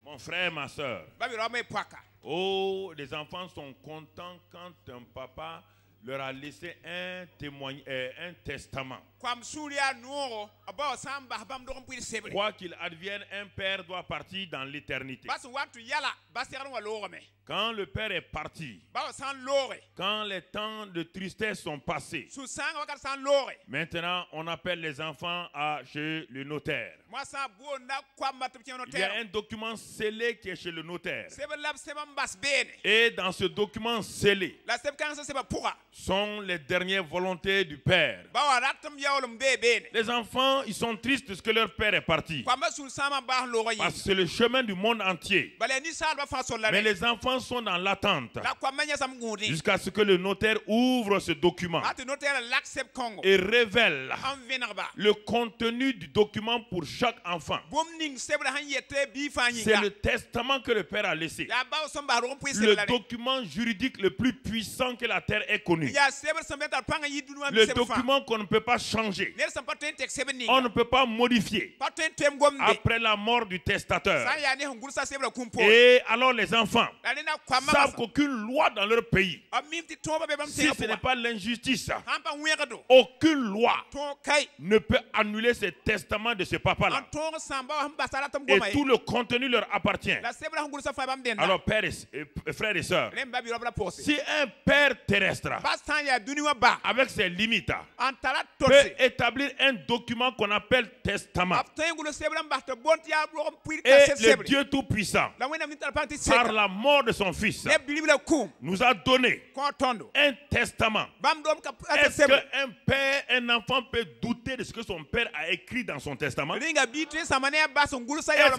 Mon frère, ma soeur. Oh, les enfants sont contents quand un papa leur a laissé un testament. Quoi qu'il advienne, un père doit partir dans l'éternité. Quand le père est parti, quand les temps de tristesse sont passés, maintenant on appelle les enfants chez le notaire. Il y a un document scellé qui est chez le notaire. Et dans ce document scellé sont les dernières volontés du père. Les enfants, ils sont tristes parce que leur père est parti. Parce que c'est le chemin du monde entier. Mais les enfants sont dans l'attente jusqu'à ce que le notaire ouvre ce document et révèle le contenu du document pour chaque enfant. C'est le testament que le père a laissé. Le document juridique le plus puissant que la terre ait connu. Le document qu'on ne peut pas changer. On ne peut pas modifier après la mort du testateur. Et alors les enfants savent qu'aucune loi dans leur pays, si ce n'est pas l'injustice, aucune loi ne peut annuler ce testament de ce papa-là. Et tout le contenu leur appartient. Alors pères et frères et sœurs, si un père terrestre avec ses limites peut établir un document qu'on appelle testament, et le Dieu Tout-Puissant, par la mort de son fils, nous a donné un testament, est-ce qu'un père, un enfant peut douter de ce que son père a écrit dans son testament? Est-ce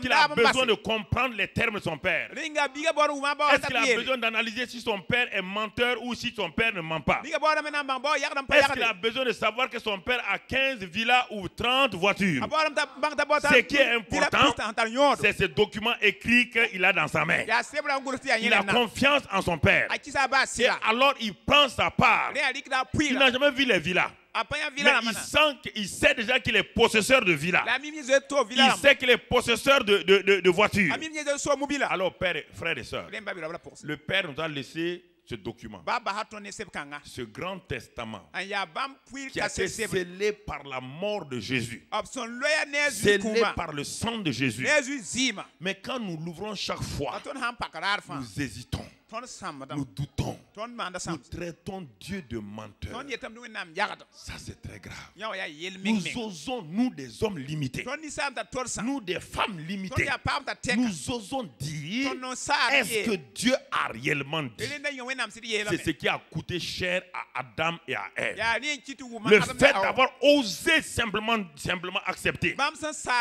qu'il a besoin de comprendre les termes de son père? Est-ce qu'il a besoin d'analyser si son père est menteur ou si son père ne ment pas? Est-ce qu'il a besoin de savoir que son père a 15 villas ou 30 voitures? Ce qui est important, c'est ce document écrit qu'il a dans sa main. Il a confiance en son père. Et alors il prend sa part. Il n'a jamais vu les villas. Mais il sait déjà qu'il est possesseur de villas. Il sait qu'il est possesseur de voitures. Alors père, frères et sœurs, le père nous a laissé ce document, ce grand testament qui a été scellé par la mort de Jésus, scellé par le sang de Jésus. Mais quand nous l'ouvrons chaque fois, nous hésitons, nous doutons, nous traitons Dieu de menteur. Ça c'est très grave. Nous osons, nous des hommes limités, nous des femmes limitées, nous osons dire, est-ce que Dieu a réellement dit? C'est ce qui a coûté cher à Adam et à Ève. Le fait d'avoir osé simplement accepter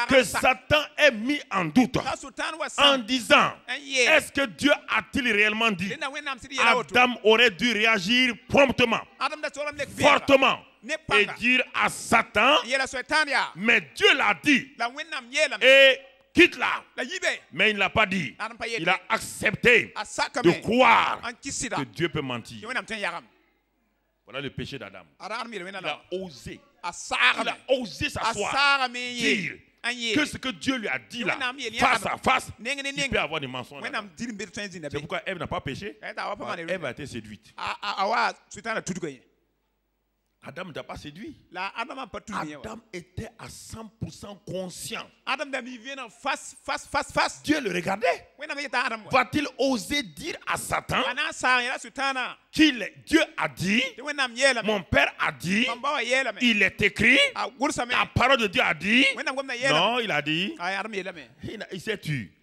que Satan ait mis en doute en disant, est-ce que Dieu a-t-il réellement dit? Adam aurait dû réagir promptement, fortement, et dire à Satan, mais Dieu l'a dit, et quitte-la. Mais il ne l'a pas dit. Il a accepté de croire que Dieu peut mentir. Voilà le péché d'Adam. Il a osé. Il a osé s'asseoir, dire que ce que Dieu lui a dit là, face à face, il peut avoir des mensonges. C'est pourquoi Ève n'a pas péché. Ève a été séduite. Adam n'a pas séduit. Adam était à 100% conscient. Dieu le regardait. Va-t-il oser dire à Satan Dieu a dit, mon père a dit, il est écrit, la parole de Dieu a dit. Non, il a dit, il s'est tu.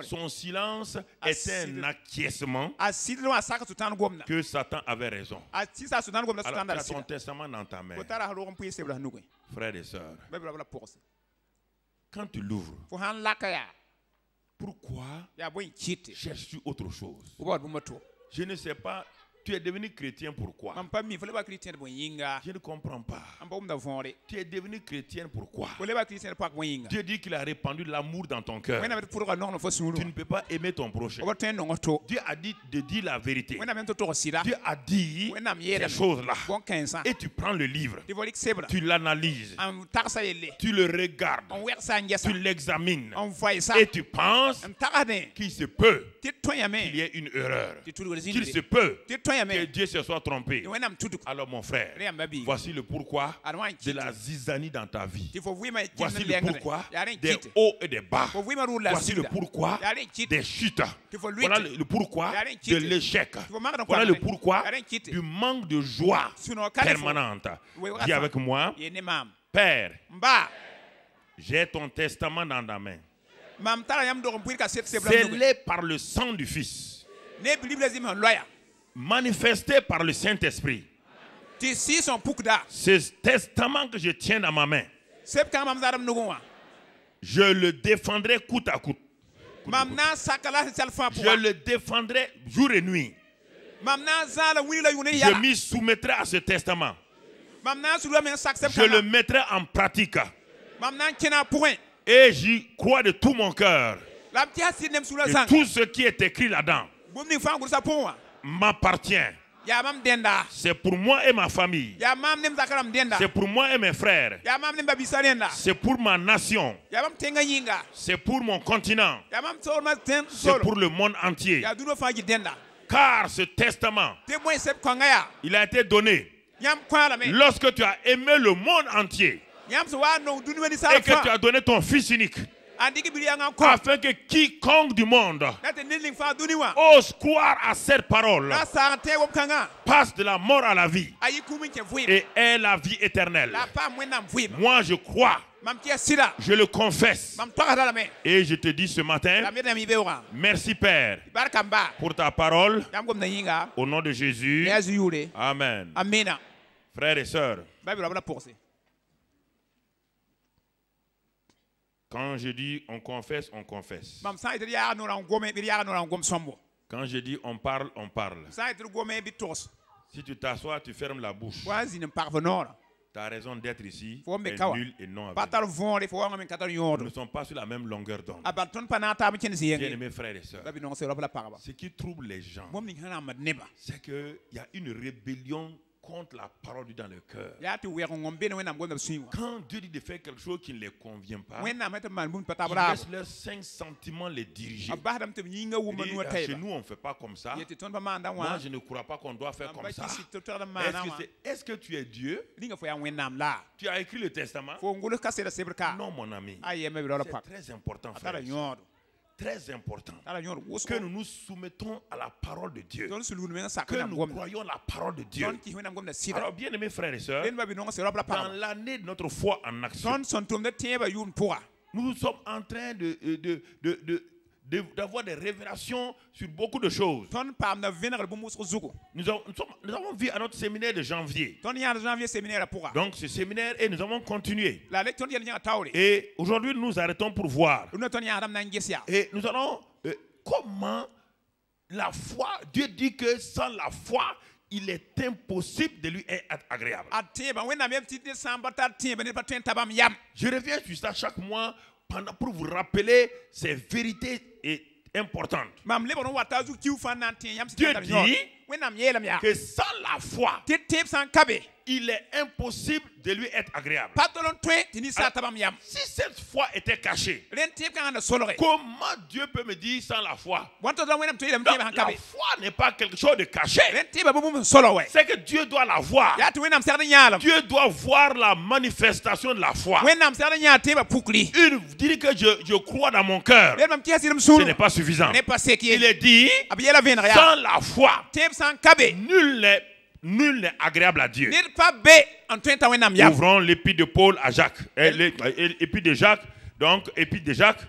Son silence était un acquiescement que Satan avait raison. Alors tu as ton testament dans ta main. Frères et sœurs, quand tu l'ouvres, pourquoi cherches-tu autre chose? Je ne sais pas Tu es devenu chrétien pourquoi? Je ne comprends pas. Tu es devenu chrétien pourquoi? Dieu dit qu'il a répandu l'amour dans ton cœur. Tu ne peux pas aimer ton prochain. Dieu a dit de dire la vérité. Dieu a dit ces choses-là. Et tu prends le livre. Tu l'analyses. Tu le regardes. Tu l'examines. Et tu penses qu'il se peut qu'il y ait une erreur. Qu'il se peut que Dieu se soit trompé. Alors mon frère, voici le pourquoi de la zizanie dans ta vie. Voici le pourquoi des hauts et des bas. Voici le pourquoi des chutes. Voilà le pourquoi de l'échec. Voilà le pourquoi du manque de joie permanente. Dis avec moi, Père, j'ai ton testament dans ta main. Scellé par le sang du Fils. Manifesté par le Saint-Esprit. Ce testament que je tiens dans ma main, je le défendrai coûte à coûte. Je le défendrai jour et nuit. Je m'y soumettrai à ce testament. Je le mettrai en pratique. Et j'y crois de tout mon cœur. Et tout ce qui est écrit là-dedans m'appartient. C'est pour moi et ma famille. C'est pour moi et mes frères. C'est pour ma nation. C'est pour mon continent. C'est pour le monde entier. Car ce testament, il a été donné lorsque tu as aimé le monde entier et que tu as donné ton Fils unique, afin que quiconque du monde ose croire à cette parole passe de la mort à la vie et ait la vie éternelle. Moi je crois, je le confesse, et je te dis ce matin, merci Père pour ta parole, au nom de Jésus. Amen. Frères et sœurs, quand je dis on confesse, on confesse. Quand je dis on parle, on parle. Si tu t'assois, tu fermes la bouche. Ta raison d'être ici est nulle et non avérée. Nous ne sommes pas sur la même longueur d'onde. Bien-aimés frères et sœurs, ce qui trouble les gens, c'est qu'il y a une rébellion contre la parole de Dieu dans le cœur. Quand Dieu dit de faire quelque chose qui ne les convient pas, ils laissent leurs 5 sentiments les diriger. Chez nous, on ne fait pas comme ça. Moi, je ne crois pas qu'on doit faire comme ça. Est-ce que tu es Dieu? Tu as écrit le testament? Non, mon ami. C'est très important, frère. Très important que nous nous soumettons à la parole de Dieu, que nous croyons la parole de Dieu. Alors bien aimés frères et sœurs, dans l'année de notre foi en action, nous sommes en train d'avoir des révélations sur beaucoup de choses. Nous avons vu à notre séminaire de janvier. Donc ce séminaire, et nous avons continué. Et aujourd'hui nous nous arrêtons pour voir. Et nous allons comment la foi, Dieu dit que sans la foi, il est impossible de lui être agréable. Je reviens sur ça chaque mois pour vous rappeler ces vérités importantes. Dieu dit que sans la foi, il est impossible de lui être agréable. Alors, si cette foi était cachée, comment Dieu peut me dire sans la foi? Donc, la foi n'est pas quelque chose de caché. C'est que Dieu doit la voir. Dieu doit voir la manifestation de la foi. Il dit que je crois dans mon cœur. Ce n'est pas suffisant. Il est dit, sans la foi, nul n'est agréable à Dieu. Ouvrons l'épître de Paul à Jacques. L'épître de Jacques, donc, épître de Jacques,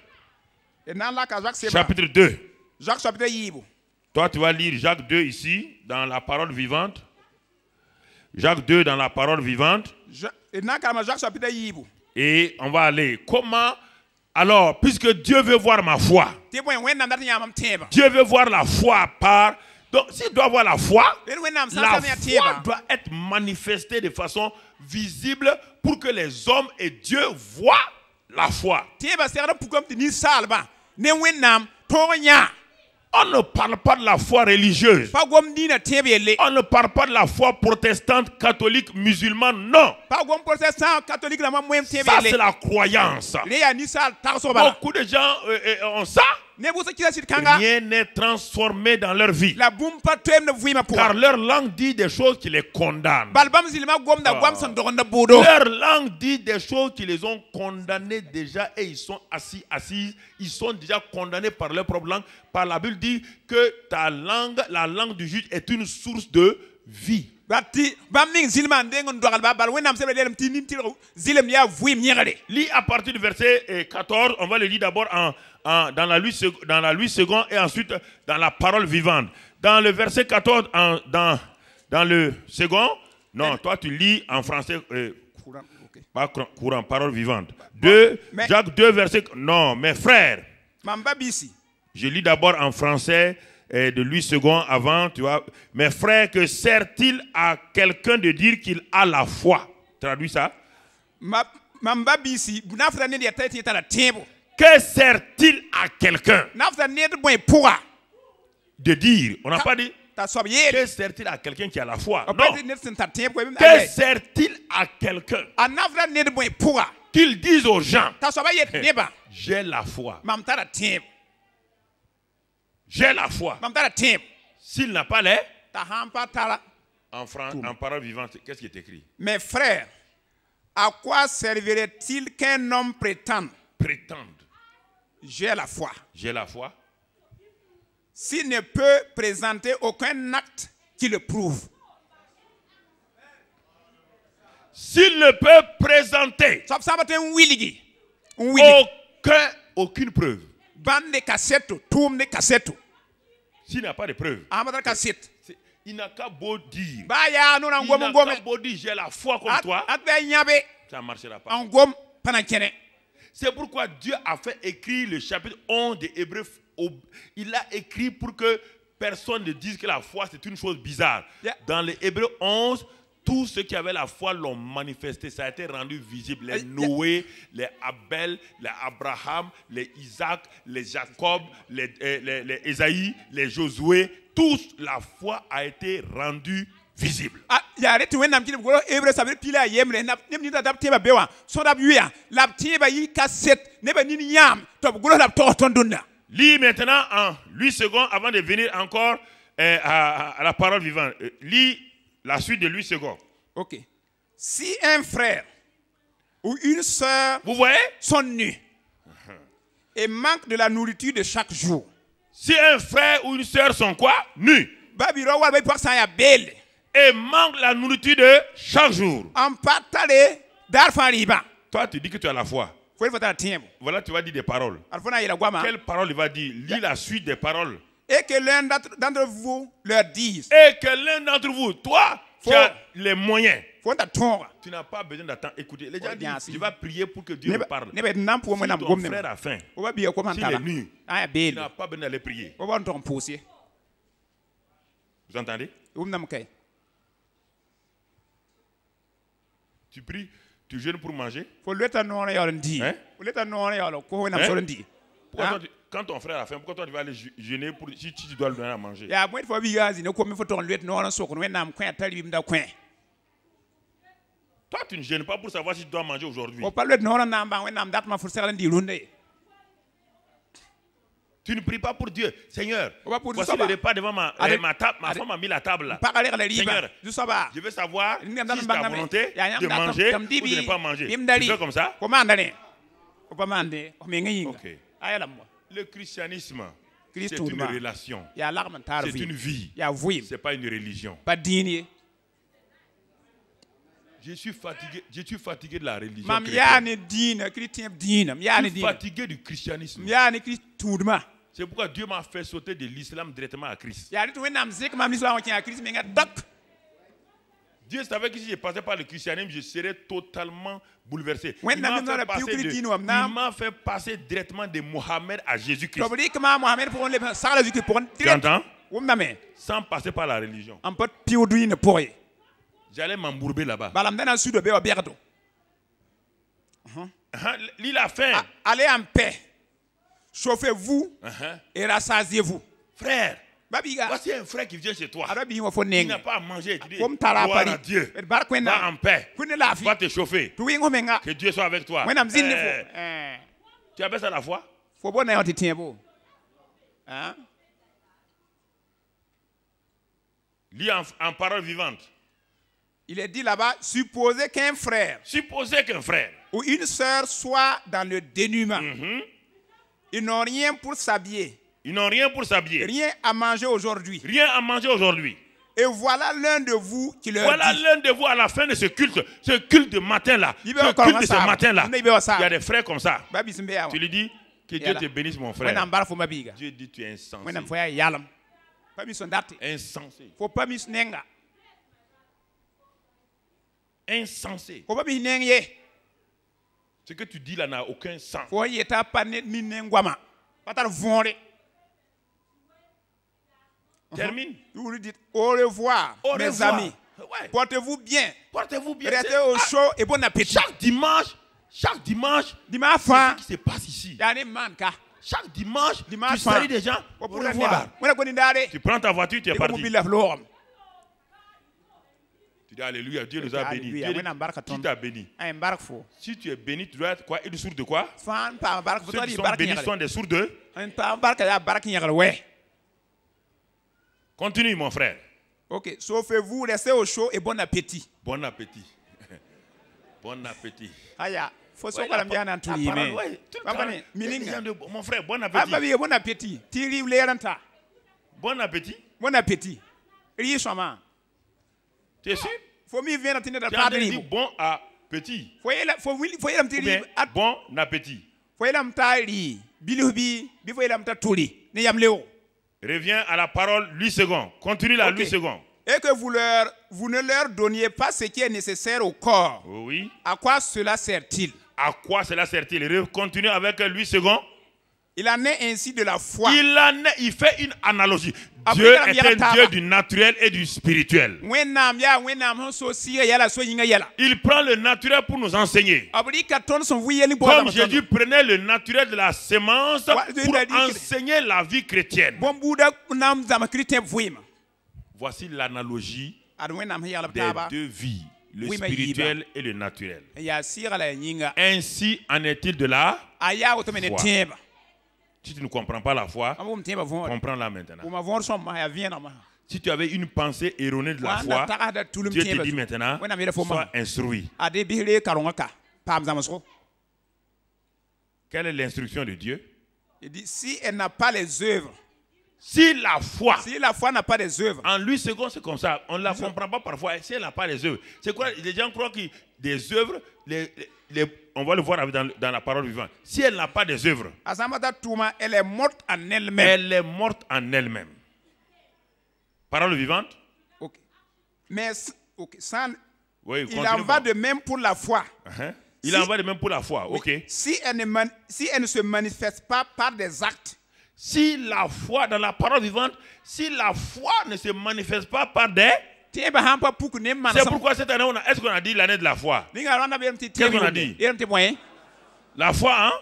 chapitre 2. Toi, tu vas lire Jacques 2 ici, dans la parole vivante. Jacques 2 dans la parole vivante. Et on va aller. Comment? Alors, puisque Dieu veut voir ma foi, Dieu veut voir la foi par Donc, s'il doit avoir la foi doit être manifestée de façon visible pour que les hommes et Dieu voient la foi. On ne parle pas de la foi religieuse. On ne parle pas de la foi protestante, catholique, musulmane, non. Ça, c'est la croyance. Beaucoup de gens ont ça. Rien n'est transformé dans leur vie. Car leur langue dit des choses qui les condamnent. Leur langue dit des choses qui les ont condamnés déjà et ils sont assis. Ils sont déjà condamnés par leur propre langue. Par la Bible dit que ta langue, la langue du juge, est une source de vie. Lis à partir du verset 14, on va le lire d'abord dans la Louis II et ensuite dans la parole vivante. Dans le verset 14, dans le second, non, toi tu lis en français, pas courant, parole vivante. Jacques 2, verset, non, mes frères, je lis d'abord en français, de Louis II avant, tu vois. Mes frères, que sert-il à quelqu'un de dire qu'il a la foi? Traduis ça. Que sert-il à quelqu'un de dire? On n'a pas dit. Que sert-il à quelqu'un qui a la foi? Non. Que sert-il à quelqu'un qu'il dise aux gens, j'ai la foi. J'ai la foi. S'il n'a pas les, en parole vivante, qu'est-ce qui est écrit? Mes frères, à quoi servirait-il qu'un homme prétende? J'ai la foi. J'ai la foi. S'il ne peut présenter aucun acte qui le prouve. S'il ne peut présenter aucune preuve. S'il n'a pas de preuve, il n'a qu'à beau dire. J'ai la foi comme toi. Ça ne marchera pas. C'est pourquoi Dieu a fait écrire le chapitre 11 des Hébreux. Il l'a écrit pour que personne ne dise que la foi c'est une chose bizarre. Dans les Hébreux 11, tous ceux qui avaient la foi l'ont manifesté. Ça a été rendu visible. Les Noé, les Abel, les Abraham, les Isaac, les Jacob, les Esaïe, les Josué. Tous, la foi a été rendue visible. Lis maintenant en Louis II avant de venir encore à la parole vivante. Lis la suite de Louis II. Ok. Si un frère ou une sœur sont nus et manquent de la nourriture de chaque jour. Si un frère ou une sœur sont quoi? Nus. Et manquent la nourriture de chaque jour. Toi, tu dis que tu as la foi. Voilà, tu vas dire des paroles. Quelle parole il va dire? Lis la suite des paroles. Et que l'un d'entre vous leur dise. Et que l'un d'entre vous, toi, tu as les moyens. Tu n'as pas besoin d'attendre. Écoutez, les gens disent, tu vas prier pour que Dieu me parle. Si ton frère a faim, s'il est nu, tu n'as pas besoin d'aller prier. Vous entendez? Tu pries, tu jeûnes pour manger. Hein? Quand ton frère a faim, pourquoi toi tu vas aller jeûner pour, si tu dois le donner à manger? Toi, tu ne gênes pas pour savoir si tu dois manger aujourd'hui. Tu ne pries pas pour Dieu. Seigneur, voici le repas devant ma table. Ma femme a mis la table là. Seigneur, je veux savoir si c'est ta volonté de manger ou de ne pas manger. Tu fais comme ça? Ok. Le christianisme, c'est une relation. C'est une vie. Ce n'est pas une religion. Je suis fatigué de la religion chrétienne. Je suis fatigué du christianisme. C'est pourquoi Dieu m'a fait sauter de l'islam directement à Christ. Dieu savait que si je passais par le christianisme, je serais totalement bouleversé. Il m'a fait passer directement de Mohammed à Jésus-Christ. Tu entends? sans passer par la religion. J'allais m'embourber là-bas. Il a faim. Allez en paix. Chauffez-vous et rassasiez-vous. Frère, voici un frère qui vient chez toi. Il n'a pas à manger. Tu dis, gloire à Dieu. Va en paix. Va te chauffer. Que Dieu soit avec toi. Tu appelles ça la foi? Lis en parole vivante. Il est dit là-bas, supposez qu'un frère ou une sœur soit dans le dénuement. Ils n'ont rien pour s'habiller. Rien à manger aujourd'hui. Et voilà l'un de vous qui leur dit. L'un de vous à la fin de ce culte de matin-là. Il y a des frères comme ça. Tu lui dis que Dieu te bénisse, mon frère. Dieu dit tu es insensé. Insensé. Ce que tu dis là n'a aucun sens. Termine. Vous lui dites au revoir, mes amis. Ouais. Portez-vous bien. Restez au chaud et bon appétit. Chaque dimanche, c'est ce qui se passe ici. Chaque dimanche, tu salues des gens. Au revoir. Tu prends ta voiture, tu es parti. Tu dis alléluia, Dieu nous a bénis. Qui t'a béni? Si tu es béni, tu dois être quoi? Une sourde de quoi? Ceux qui sont bénis sont des sourds. Continue, mon frère. Ok, chauffez-vous, restez au chaud et bon appétit. Bon appétit. Bon appétit. Faut se faire bien en tout mon frère, bon appétit. Bon appétit. Bon appétit. Bon appétit. Tu es sûr? Faut m'y venir tu as dit bon appétit. Bon appétit. Reviens à la parole 8 secondes. Continue la 8 secondes. Et que vous ne leur donniez pas ce qui est nécessaire au corps. Oui. À quoi cela sert-il? À quoi cela sert-il? Continue avec 8 secondes. Il en est ainsi de la foi. Il fait une analogie. Dieu est un Dieu du naturel et du spirituel. Il prend le naturel pour nous enseigner. Comme Jésus prenait le naturel de la sémence pour enseigner la vie chrétienne. Voici l'analogie des deux vies, le spirituel et le naturel. Ainsi en est-il de la foi. Si tu ne comprends pas la foi, comprends-la maintenant. Si tu avais une pensée erronée de la foi, Dieu te dit maintenant, sois instruit. Quelle est l'instruction de Dieu? Il dit, si elle n'a pas les œuvres, si la foi n'a pas des œuvres. En lui, c'est comme ça. On ne la comprend pas parfois. Si elle n'a pas les œuvres. C'est quoi? Les gens croient que des œuvres, on va le voir dans la parole vivante. Si elle n'a pas des œuvres, elle est morte en elle-même. Elle est morte en elle-même. Parole vivante. Okay. Mais il en va de même pour la foi. Il en va de même pour la foi. Ok. Si elle ne se manifeste pas par des actes. Si la foi dans la parole vivante, si la foi ne se manifeste pas par des... C'est pourquoi cette année, est-ce qu'on a dit l'année de la foi? Qu'est-ce qu'on a dit? La foi, hein?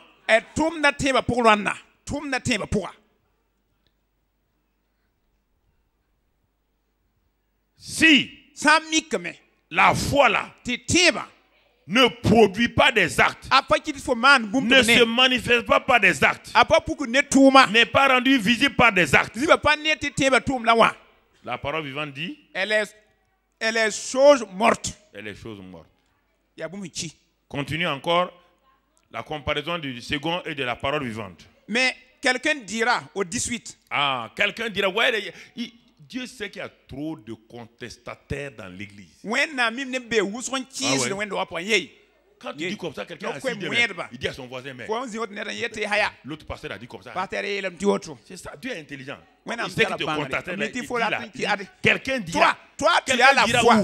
Si la foi là ne produit pas des actes, ne se manifeste pas par des actes, n'est pas rendu visible par des actes, la parole vivante dit, elle est chose morte. Elle est chose morte. Continue encore la comparaison du second et de la parole vivante. Mais quelqu'un dira au 18. Quelqu'un dira, ouais, Dieu sait qu'il y a trop de contestataires dans l'église. Quand tu dis comme ça, quelqu'un a dit, il dit à son voisin, mais l'autre pasteur a dit comme ça. C'est ça, Dieu est intelligent. Il sait qu'il te conteste. Quelqu'un dira, toi tu as la foi.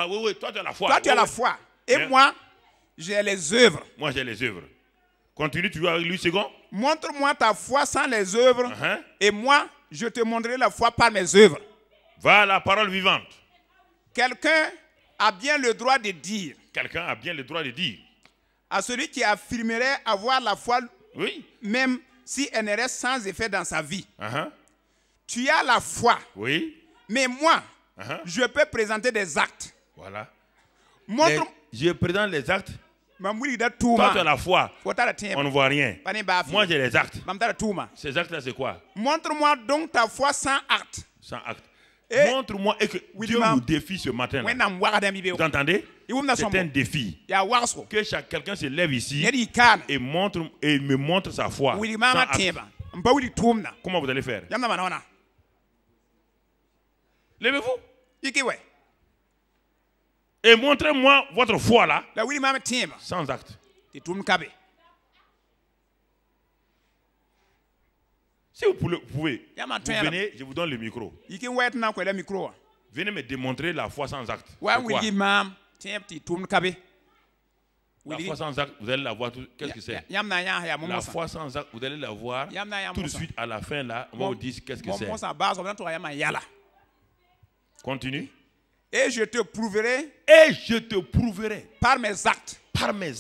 Oui, toi tu as la foi. Toi tu as la foi. Et moi, j'ai les œuvres. Moi j'ai les œuvres. Continue, tu veux avec lui, second. Montre-moi ta foi sans les œuvres. Et moi, Je te montrerai la foi par mes œuvres. Va la parole vivante. Quelqu'un a bien le droit de dire. Quelqu'un a bien le droit de dire. À celui qui affirmerait avoir la foi, oui, même si elle ne reste sans effet dans sa vie. Tu as la foi. Oui. Mais moi, je peux présenter des actes. Voilà. Je présente les actes. Toi, tu as la foi. On ne voit rien. Moi, j'ai les actes. Ces actes-là, c'est quoi? Montre-moi donc ta foi sans acte. Sans acte. Montre-moi et que Dieu nous défie ce matin. Vous entendez? C'est un défi. Que quelqu'un se lève ici et me montre sa foi. Sans acte. Comment vous allez faire? Levez-vous. Et montrez-moi votre foi là. Sans acte. Si vous pouvez, vous venez, je vous donne le micro. Venez me démontrer la foi sans acte. La foi sans acte, vous allez la voir. Qu'est-ce que c'est? La foi sans acte, vous allez la voir. Tout de suite, à la fin, là, on va vous dire qu'est-ce que c'est. Continue. Et je te prouverai. Par mes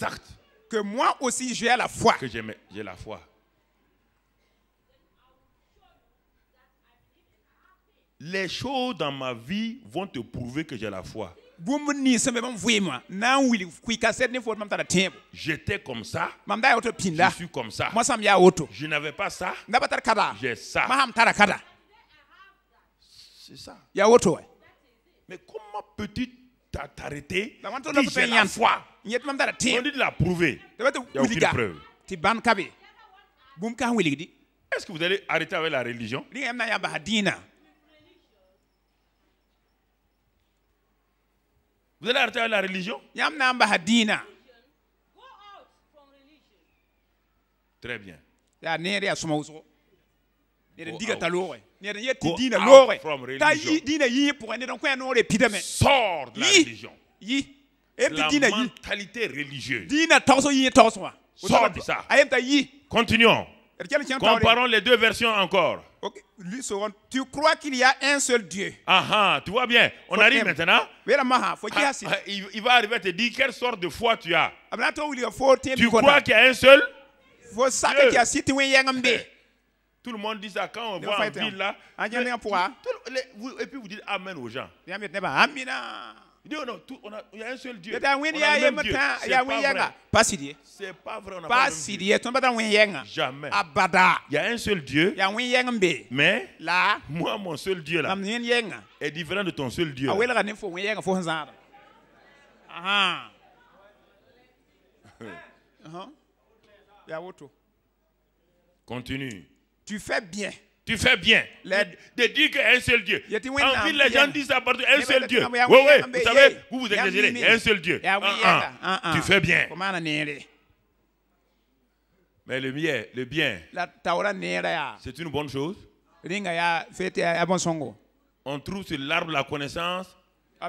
actes. Que moi aussi j'ai la foi. Que j'ai la foi. Les choses dans ma vie vont te prouver que j'ai la foi. J'étais comme ça. Je suis comme ça. Je n'avais pas ça. J'ai ça. C'est ça. Mais comment peux-tu t'arrêter? J'ai la foi. On dit de la prouver. Il n'y a aucune preuve. Est-ce que vous allez arrêter avec la religion? Vous allez arrêter avec la religion? Très bien. Sors de la religion. La mentalité religieuse. Sors de ça. Continuons. Comparons les deux versions encore. Tu crois qu'il y a un seul Dieu? Tu vois bien. On arrive maintenant. Il va arriver à te dire quelle sorte de foi tu as. Tu crois qu'il y a un seul Dieu. Tout le monde dit ça quand on voit en ville là. Et puis vous dites Amen aux gens. Il dit non, il y a un seul Dieu. C'est pas vrai. On n'a pas jamais. Il y a un seul Dieu. Mais moi, mon seul Dieu là est différent de ton seul Dieu. Continue. Tu fais bien. Tu fais bien de dire qu'il y a un seul Dieu. En ville, les gens disent ça partout, un seul Dieu. Oui, vous savez, vous exagérez, il y a un seul Dieu. Tu fais bien. Mais le bien, c'est une bonne chose. On trouve sur l'arbre la connaissance.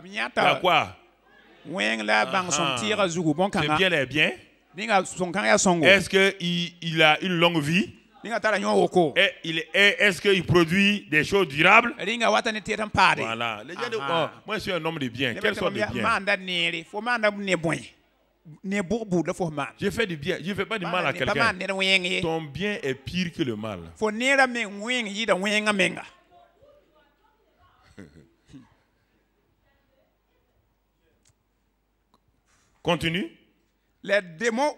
Il y a quoi? C'est bien les biens. Est-ce qu'il a une longue vie? Est-ce qu'il produit des choses durables? Voilà. Les gens disent, moi je suis un homme de bien. Quelle sorte de bien? Je fais du bien. Je ne fais pas du mal à quelqu'un. Ton bien est pire que le mal. Continue. Les démons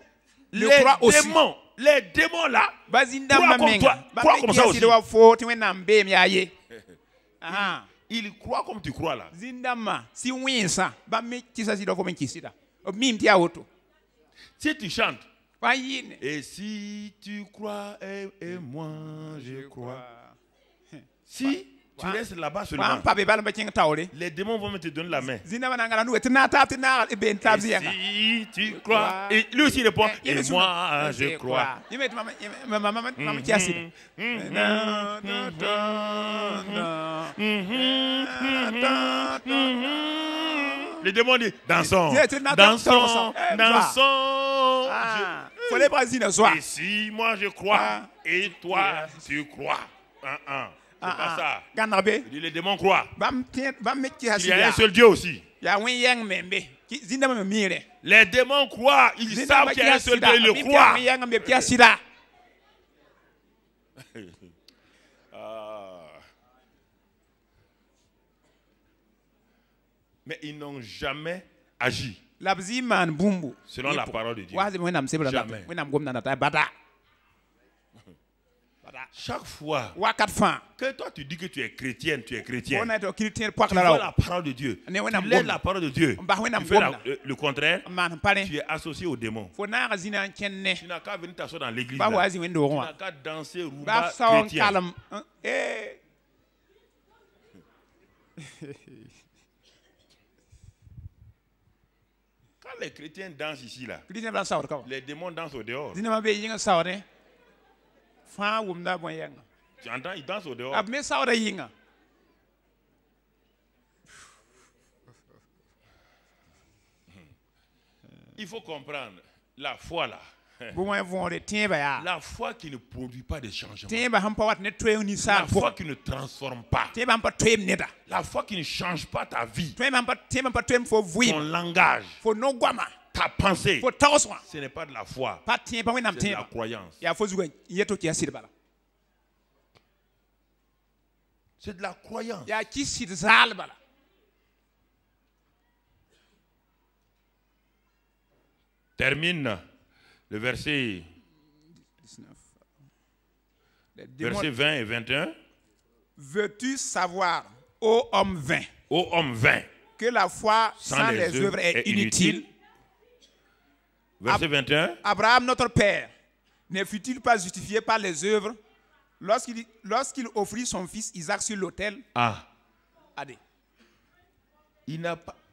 le croient aussi. Les démons là croient comme toi. Croient comme ça aussi. Ils croient comme tu crois là. Si tu chantes, et si tu crois et moi je crois. Si tu restes là-bas seulement, les démons vont te donner la main. Et si tu crois, et lui aussi répond, et moi je crois. Les démons disent, dansons, dansons, dansons. Et si moi je crois, et toi tu crois. pas ça. Il dit les démons croient. Il y a un seul Dieu aussi. Les démons croient, ils savent qu'il y a un seul Dieu, ils le croient. Mais ils n'ont jamais agi selon la parole de Dieu. Jamais. Chaque fois que toi tu dis que tu es chrétienne, tu es chrétien, tu vois la parole de Dieu, tu lèves la parole de Dieu, tu fais le contraire, tu es associé aux démons. Tu n'as qu'à venir t'asseoir dans l'église, tu n'as qu'à danser rumba chrétien. Quand les chrétiens dansent ici, là, les démons dansent au dehors. Tu entends, ils dansent au dehors. Il faut comprendre, la foi là, la foi qui ne produit pas de changement, la foi qui ne transforme pas, la foi qui ne change pas ta vie, ton langage, ta pensée, ce n'est pas de la foi, c'est de la croyance. C'est de la croyance. Termine le verset 20 et 21. Veux-tu savoir, ô homme vain, que la foi sans les œuvres est inutile? Verset 21. Abraham, notre père, ne fut-il pas justifié par les œuvres lorsqu'il offrit son fils Isaac sur l'autel?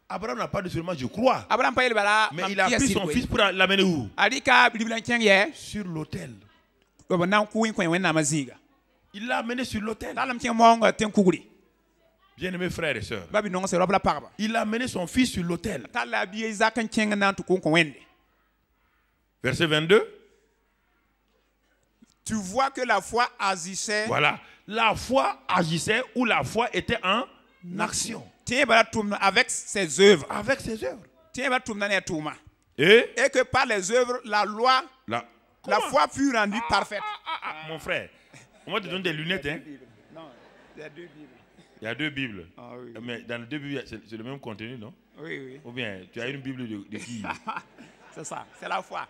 Abraham n'a pas dit seulement je crois, mais il a pris son fils pour l'amener où? Sur l'autel. Il l'a amené sur l'autel. Bien-aimés frères et sœurs, il a amené son fils sur l'autel. Verset 22. Tu vois que la foi agissait. Voilà. La foi agissait ou la foi était en action. Avec ses œuvres. Avec ses œuvres. Et que par les œuvres, la foi fut rendue parfaite. Mon frère, on va te donner des lunettes. Hein? Non, il y a 2 Bibles. Il y a 2 Bibles. Oui. Mais dans les 2 Bibles, c'est le même contenu, non? Oui. Ou bien, tu as une Bible de qui? C'est ça, c'est la foi.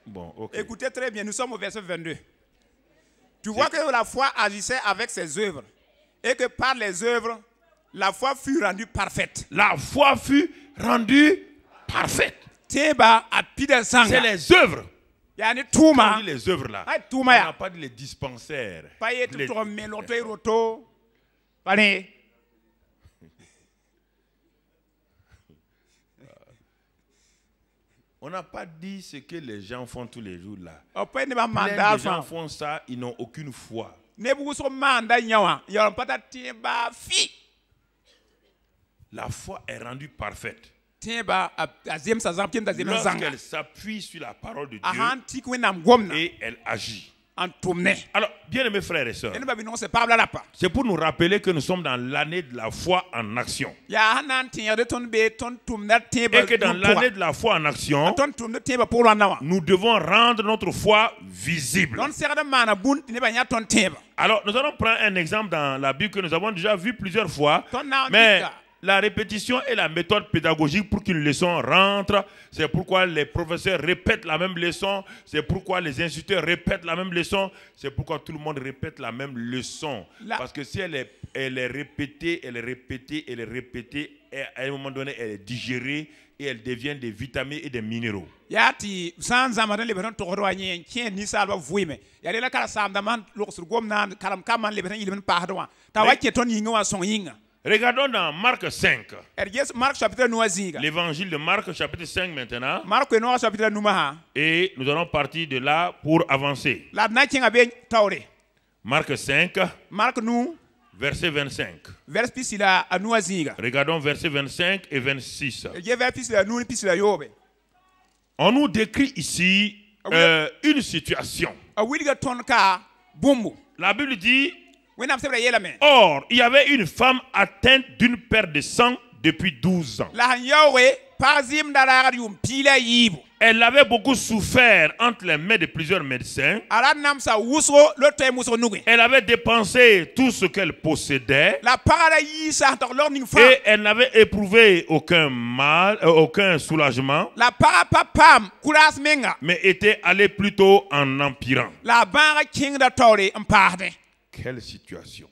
Bon, ok. Écoutez très bien, nous sommes au verset 22. Tu vois que la foi agissait avec ses œuvres. Et que par les œuvres, la foi fut rendue parfaite. La foi fut rendue parfaite. C'est les œuvres. On dit les œuvres là. On n'a pas dit les dispensaires. On n'a pas dit ce que les gens font tous les jours là. Plein de gens font ça, ils n'ont aucune foi. La foi est rendue parfaite lorsqu'elle s'appuie sur la parole de Dieu et elle agit. Alors, bien aimés frères et sœurs, c'est pour nous rappeler que nous sommes dans l'année de la foi en action. Et que dans l'année de la foi en action, nous devons rendre notre foi visible. Alors, nous allons prendre un exemple dans la Bible que nous avons déjà vu plusieurs fois. Mais la répétition est la méthode pédagogique pour qu'une leçon rentre. C'est pourquoi les professeurs répètent la même leçon. C'est pourquoi les instituteurs répètent la même leçon. C'est pourquoi tout le monde répète la même leçon. Parce que si elle est répétée, et à un moment donné, elle est digérée et elle devient des vitamines et des minéraux. Regardons dans Marc 5. L'évangile de Marc chapitre 5 maintenant. Et nous allons partir de là pour avancer. Marc 5. Verset 25. Regardons versets 25 et 26. On nous décrit ici une situation. La Bible dit Or, il y avait une femme atteinte d'une perte de sang depuis 12 ans. Elle avait beaucoup souffert entre les mains de plusieurs médecins. Elle avait dépensé tout ce qu'elle possédait. Et elle n'avait éprouvé aucun mal, aucun soulagement. Mais était allée plutôt en empirant. Quelle situation.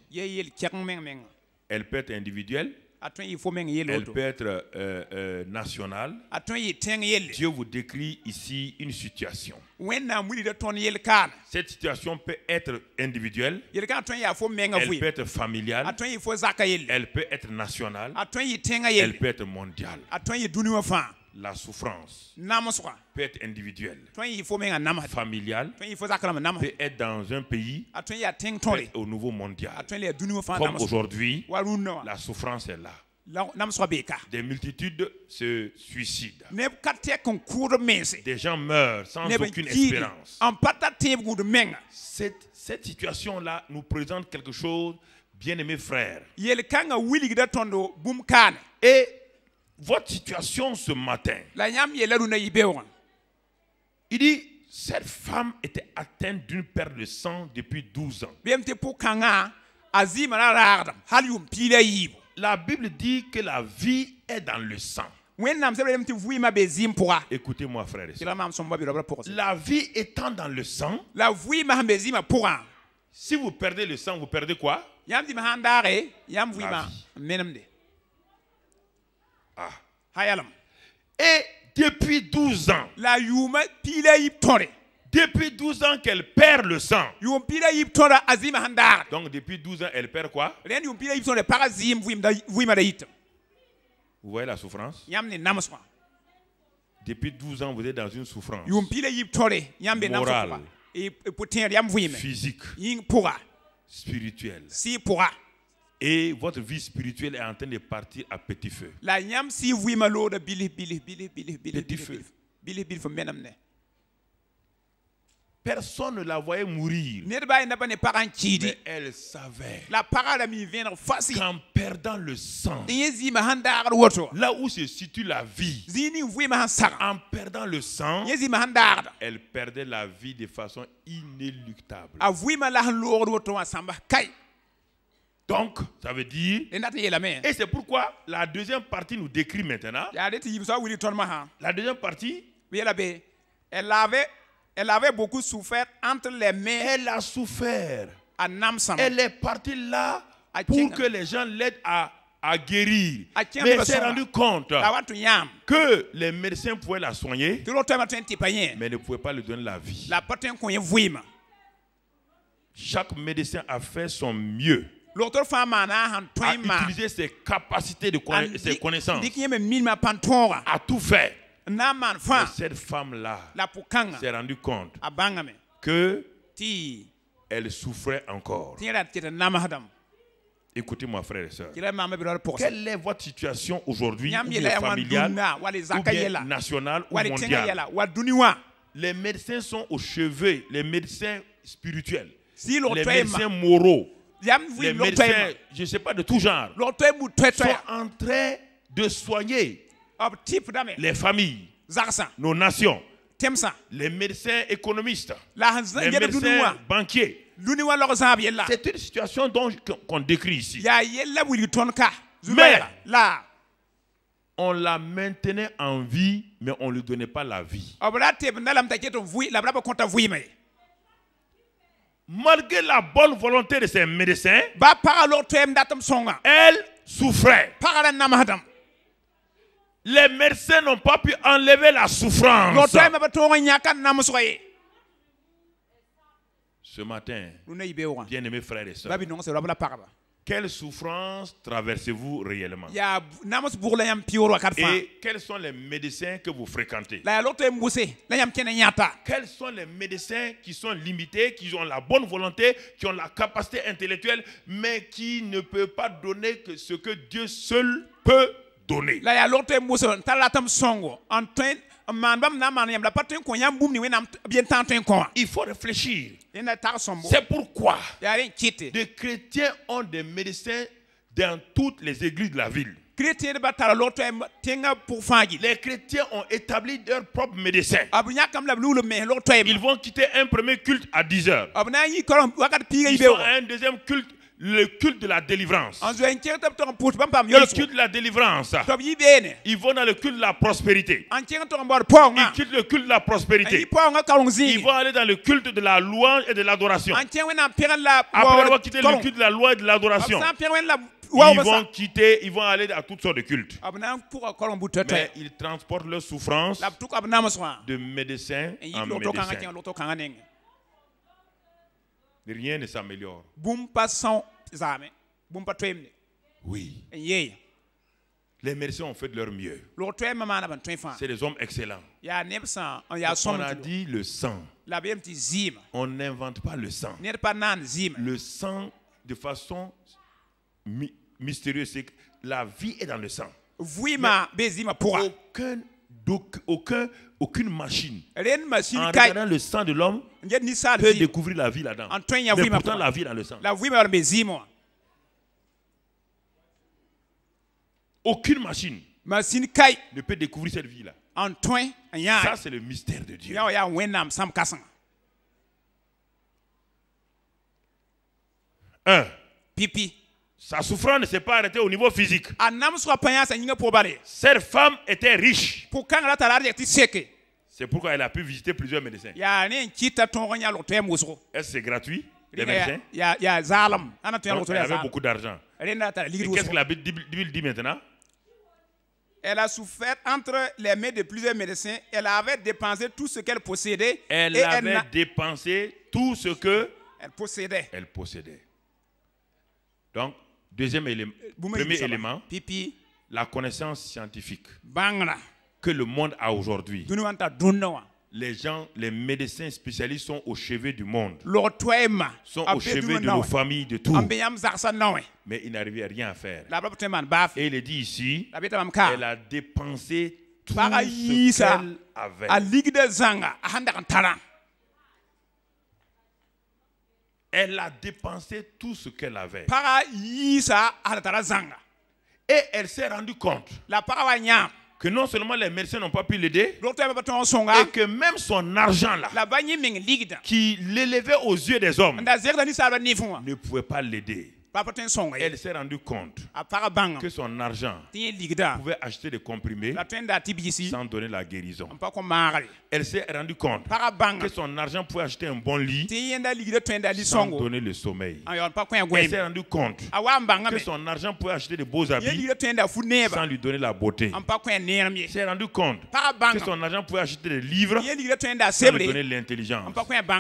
Elle peut être individuelle. Elle peut être nationale. Dieu vous décrit ici une situation. Cette situation peut être individuelle. Elle peut être familiale. Elle peut être nationale. Elle peut être mondiale. La souffrance peut être individuelle, familiale, peut être dans un pays, peut être au niveau mondial. Comme aujourd'hui, la souffrance est là. Des multitudes se suicident. Des gens meurent sans aucune espérance. Cette situation-là nous présente quelque chose, bien-aimés frères. Et votre situation ce matin, il dit, cette femme était atteinte d'une perte de sang depuis 12 ans. La Bible dit que la vie est dans le sang. Écoutez-moi, frères et sœurs. La vie étant dans le sang, si vous perdez le sang, vous perdez quoi? La vie. Et depuis 12 ans, depuis 12 ans qu'elle perd le sang. Donc depuis 12 ans, elle perd quoi? Vous voyez la souffrance? Depuis 12 ans, vous êtes dans une souffrance morale, physique, spirituelle. Et votre vie spirituelle est en train de partir à petit feu. Petit feu. Personne ne la voyait mourir. Mais elle savait qu'en perdant le sang, là où se situe la vie, en perdant le sang, elle perdait la vie de façon inéluctable. Donc, ça veut dire, et c'est pourquoi la deuxième partie nous décrit maintenant. La deuxième partie, elle avait beaucoup souffert entre les mains. Elle a souffert. Elle est partie là pour que les gens l'aident à guérir. Mais elle s'est rendue compte que les médecins pouvaient la soigner, mais ne pouvaient pas lui donner la vie. Chaque médecin a fait son mieux à utiliser ses capacités, ses connaissances, à tout faire. Mais cette femme-là s'est rendue compte qu'elle souffrait encore. Écoutez-moi, frères et sœurs. Quelle est votre situation aujourd'hui, ou bien familiale, ou bien nationale, ou mondiale? Les médecins sont au chevet, les médecins spirituels, les médecins moraux, les médecins, je ne sais pas, de tout genre, sont en train de soigner les familles, nos nations, les médecins économistes, les médecins banquiers. C'est une situation qu'on décrit ici. Mais on la maintenait en vie, mais on ne lui donnait pas la vie. Malgré la bonne volonté de ces médecins, elle souffrait. Les médecins n'ont pas pu enlever la souffrance. Ce matin, bien-aimés frères et sœurs, quelle souffrance traversez-vous réellement? Et quels sont les médecins que vous fréquentez? Quels sont les médecins qui sont limités, qui ont la bonne volonté, qui ont la capacité intellectuelle, mais qui ne peuvent pas donner que ce que Dieu seul peut donné. Il faut réfléchir. C'est pourquoi des chrétiens ont des médecins dans toutes les églises de la ville. Les chrétiens ont établi leur propre médecin. Ils vont quitter un premier culte à 10 heures. Ils sont à un deuxième culte, le culte de la délivrance. Le culte de la délivrance. Ils vont dans le culte de la prospérité. Ils quittent le culte de la prospérité. Ils vont aller dans le culte de la louange et de l'adoration. Après avoir quitté le culte de la louange et de l'adoration, ils vont aller à toutes sortes de cultes. Mais ils transportent leur souffrance de médecin en médecin. Rien ne s'améliore. Oui. Les médecins ont fait de leur mieux. C'est des hommes excellents. On a dit le sang. On n'invente pas le sang. Le sang, de façon mystérieuse, c'est que la vie est dans le sang. Aucune machine, en regardant le sang de l'homme, peut découvrir la vie là-dedans. Mais pourtant, la vie est dans le sang. Aucune machine ne peut découvrir cette vie-là. Ça, c'est le mystère de Dieu. Sa souffrance ne s'est pas arrêtée au niveau physique. Cette femme était riche. C'est pourquoi elle a pu visiter plusieurs médecins. Est-ce que c'est gratuit, les médecins? Donc, elle avait beaucoup d'argent. Et qu'est-ce que la Bible dit maintenant? Elle a souffert entre les mains de plusieurs médecins. Elle avait dépensé tout ce qu'elle possédait. Elle avait dépensé tout ce qu'elle possédait. Donc, premier élément, la connaissance scientifique que le monde a aujourd'hui. Les médecins spécialistes sont au chevet du monde, sont au chevet de nos familles, de tout. Mais ils n'arrivaient à rien à faire. Et il est dit ici, elle a dépensé tout ce qu'elle avait. Elle a dépensé tout ce qu'elle avait. Et elle s'est rendue compte que non seulement les médecins n'ont pas pu l'aider, et que même son argent là, qui l'élevait aux yeux des hommes, ne pouvait pas l'aider. Elle s'est rendue compte que son argent pouvait acheter des comprimés sans donner la guérison. Elle s'est rendue compte que son argent pouvait acheter un bon lit sans donner le sommeil. Elle s'est rendue compte que son argent pouvait acheter de beaux habits sans lui donner la beauté. Elle s'est rendue compte que son argent pouvait acheter des livres sans lui donner l'intelligence.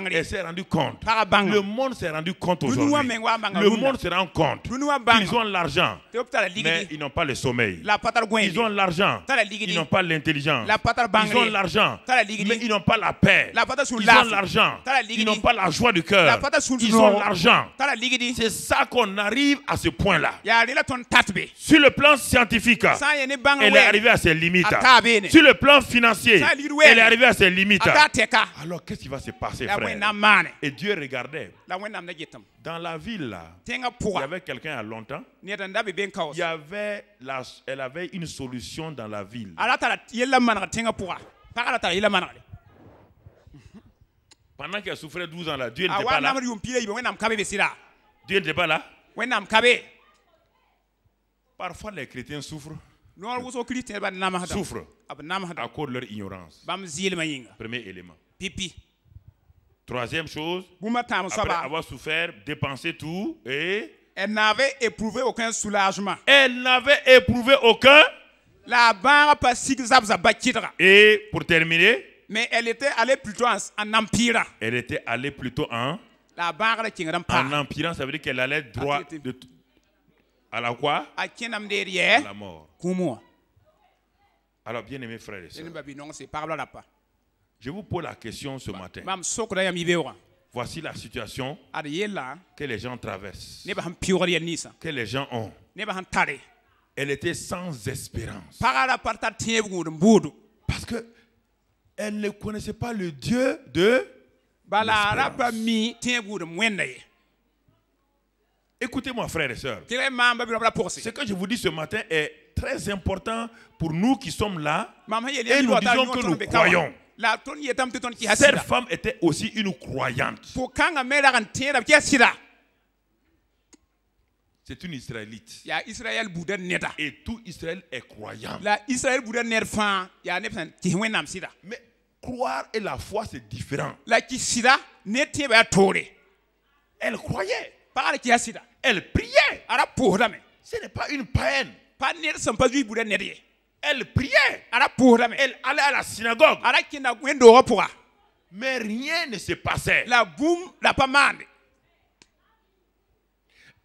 Elle s'est rendue compte. Le monde s'est rendu compte aujourd'hui. Le monde se rend compte qu'ils ont l'argent, mais ils n'ont pas le sommeil. Ils ont l'argent, ils n'ont pas l'intelligence. Ils ont l'argent, mais ils n'ont pas la paix. Ils ont l'argent, ils n'ont pas la joie du cœur. Ils ont l'argent. C'est ça qu'on arrive à ce point-là. Sur le plan scientifique, elle est arrivée à ses limites. Sur le plan financier, elle est arrivée à ses limites. Alors qu'est-ce qui va se passer, frère? Et Dieu regardait. Dans la ville là, il y avait quelqu'un il y a longtemps. Elle avait une solution dans la ville. Pendant qu'elle souffrait 12 ans là, Dieu n'était pas là. Dieu n'était pas là. Parfois les chrétiens souffrent. Souffrent à cause de leur ignorance. Premier élément. Troisième chose, après avoir souffert, dépensé tout et... Elle n'avait éprouvé aucun soulagement. Et pour terminer, mais elle était allée plutôt en empirant. Elle était allée plutôt en empirant, ça veut dire qu'elle allait droit à la quoi? À la mort. Alors bien aimés frères et sœurs, je vous pose la question ce matin. Voici la situation que les gens traversent, que les gens ont. Elle était sans espérance. Parce que elle ne connaissait pas le Dieu de l'espérance. Écoutez-moi, frères et sœurs. Ce que je vous dis ce matin est très important pour nous qui sommes là et nous disons que nous croyons. Cette femme était aussi une croyante. C'est une Israélite. Et tout Israël est croyant. Mais croire et la foi, c'est différent. Elle croyait. Elle priait. Ce n'est pas une païenne. Elle priait. Elle allait à la synagogue. Mais rien ne se passait.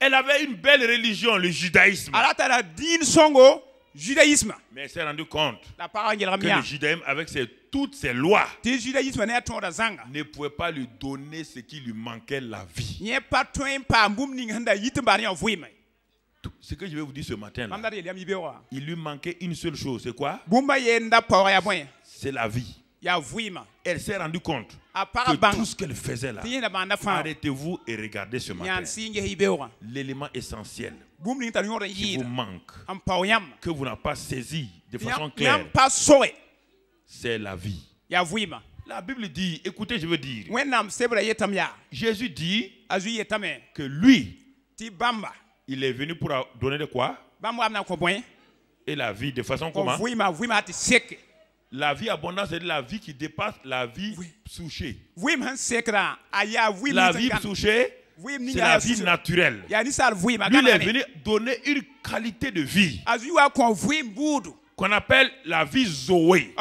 Elle avait une belle religion, le judaïsme. Mais elle s'est rendue compte que le judaïsme, avec toutes ses lois, ne pouvait pas lui donner ce qui lui manquait, la vie. Ce que je vais vous dire ce matin, là, il lui manquait une seule chose, c'est quoi? C'est la vie. Elle s'est rendue compte que tout ce qu'elle faisait là, arrêtez-vous et regardez ce matin. L'élément essentiel qui vous manque, que vous n'avez pas saisi de façon claire, c'est la vie. La Bible dit, écoutez, je veux dire, Jésus dit que lui, il est venu pour donner de quoi? Et la vie de façon comment? La vie abondante, c'est la vie qui dépasse la vie souchée. La vie souchée, c'est la vie naturelle. Lui, il est venu donner une qualité de vie qu'on appelle la vie Zoé.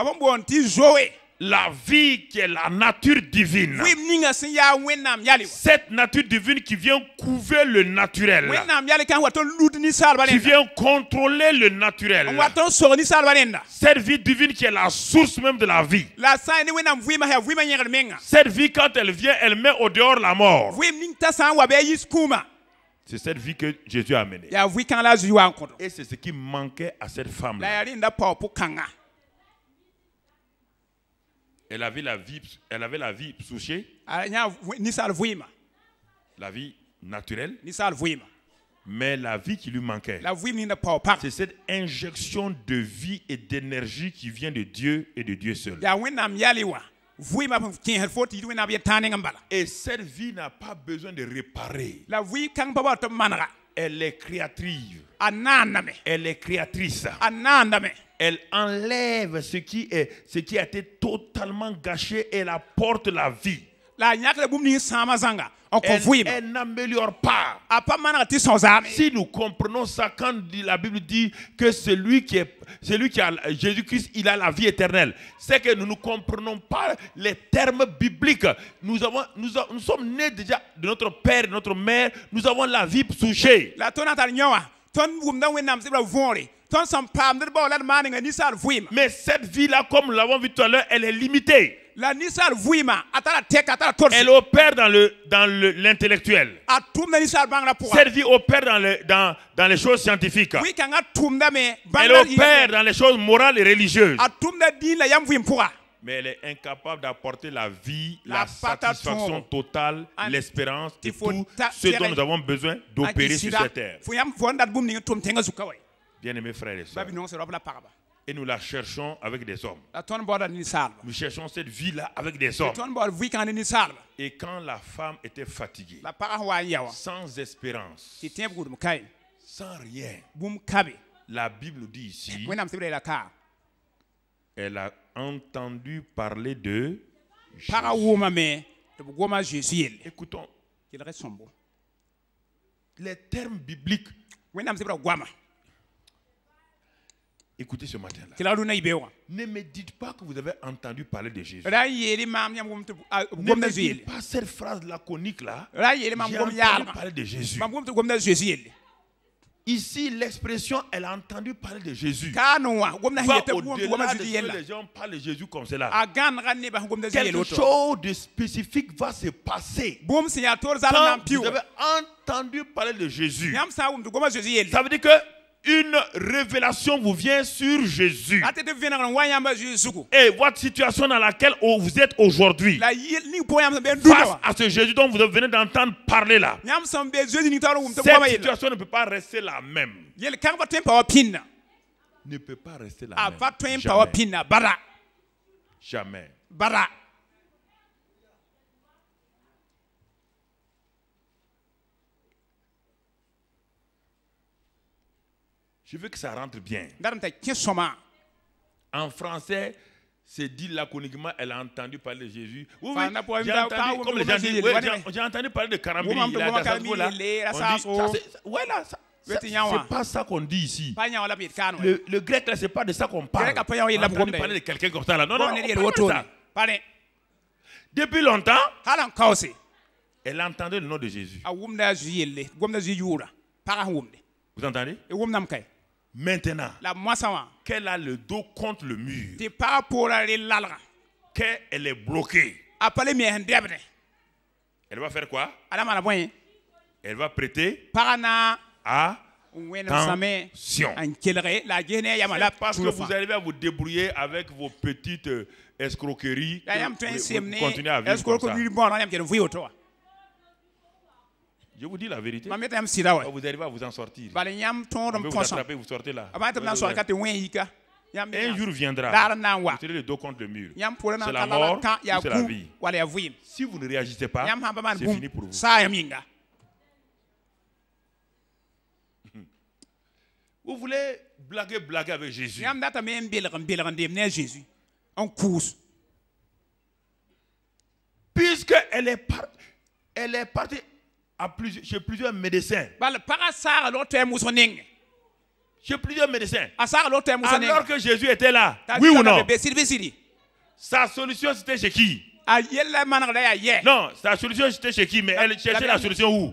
La vie qui est la nature divine. Cette nature divine qui vient couver le naturel. Qui vient contrôler le naturel. Cette vie divine qui est la source même de la vie. Cette vie, quand elle vient, elle met au dehors la mort. C'est cette vie que Jésus a amenée. Et c'est ce qui manquait à cette femme-là. Elle avait la vie souchée, la vie naturelle, mais la vie qui lui manquait, c'est cette injection de vie et d'énergie qui vient de Dieu et de Dieu seul. Et cette vie n'a pas besoin de réparer. Elle est créatrice. Elle est créatrice. Elle enlève ce qui a été totalement gâché et elle apporte la vie. Elle n'améliore pas. Si nous comprenons ça, quand la Bible dit que celui qui a Jésus-Christ, il a la vie éternelle, c'est que nous ne comprenons pas les termes bibliques. Nous sommes nés déjà de notre père et de notre mère. Nous avons la vie souchée. Mais cette vie-là, comme nous l'avons vu tout à l'heure, elle est limitée. Elle opère dans l'intellectuel. Cette vie opère dans les choses scientifiques. Elle opère dans les choses morales et religieuses. Mais elle est incapable d'apporter la vie, la satisfaction totale, l'espérance et tout ce dont nous avons besoin d'opérer sur cette terre. Bien-aimés frères et sœurs, et nous la cherchons avec des hommes. Nous cherchons cette vie-là avec des hommes. Et quand la femme était fatiguée, sans espérance, sans rien, la Bible dit ici, elle a entendu parler de Jésus. Écoutons, les termes bibliques. Écoutez ce matin-là. Ne me dites pas que vous avez entendu parler de Jésus. Ne me dites pas cette phrase laconique-là. J'ai entendu parler de Jésus. Ici, l'expression, elle a entendu parler de Jésus. Va au-delà de ce que les gens parlent de Jésus comme cela. Quelque chose de spécifique va se passer. Quand vous avez entendu parler de Jésus, ça veut dire que une révélation vous vient sur Jésus et votre situation dans laquelle vous êtes aujourd'hui, face à ce Jésus dont vous venez d'entendre parler là, cette situation ne peut pas rester la même. Ne peut pas rester la même. Jamais. Jamais. Je veux que ça rentre bien. En français, c'est dit laconiquement, elle a entendu parler de Jésus. Oui, j'ai entendu, comme les gens disent, j'ai entendu parler de Karambili. Voilà, c'est pas ça qu'on dit ici. Le grec, là, c'est pas de ça qu'on parle. On a entendu parler de quelqu'un comme ça. Là. Non, ça. Depuis longtemps, elle entendait le nom de Jésus. Vous entendez? Maintenant, qu'elle a le dos contre le mur, qu'elle est bloquée, elle va faire quoi? Elle va prêter attention. Parce que vous arrivez à vous débrouiller avec vos petites escroqueries, vous continuez à vivre comme ça. Je vous dis la vérité. Vous arrivez à vous en sortir. On veut vous attraper, vous sortez là. Un jour viendra, vous serez le dos contre le mur. C'est la mort ou c'est la vie. Si vous ne réagissez pas, c'est fini pour vous. Vous voulez blaguer avec Jésus. Puisqu'elle est partie chez plusieurs médecins. Chez plusieurs médecins. Alors que Jésus était là. Oui ou non? Sa solution c'était chez qui? Non, sa solution c'était chez qui? Mais elle cherchait la solution où?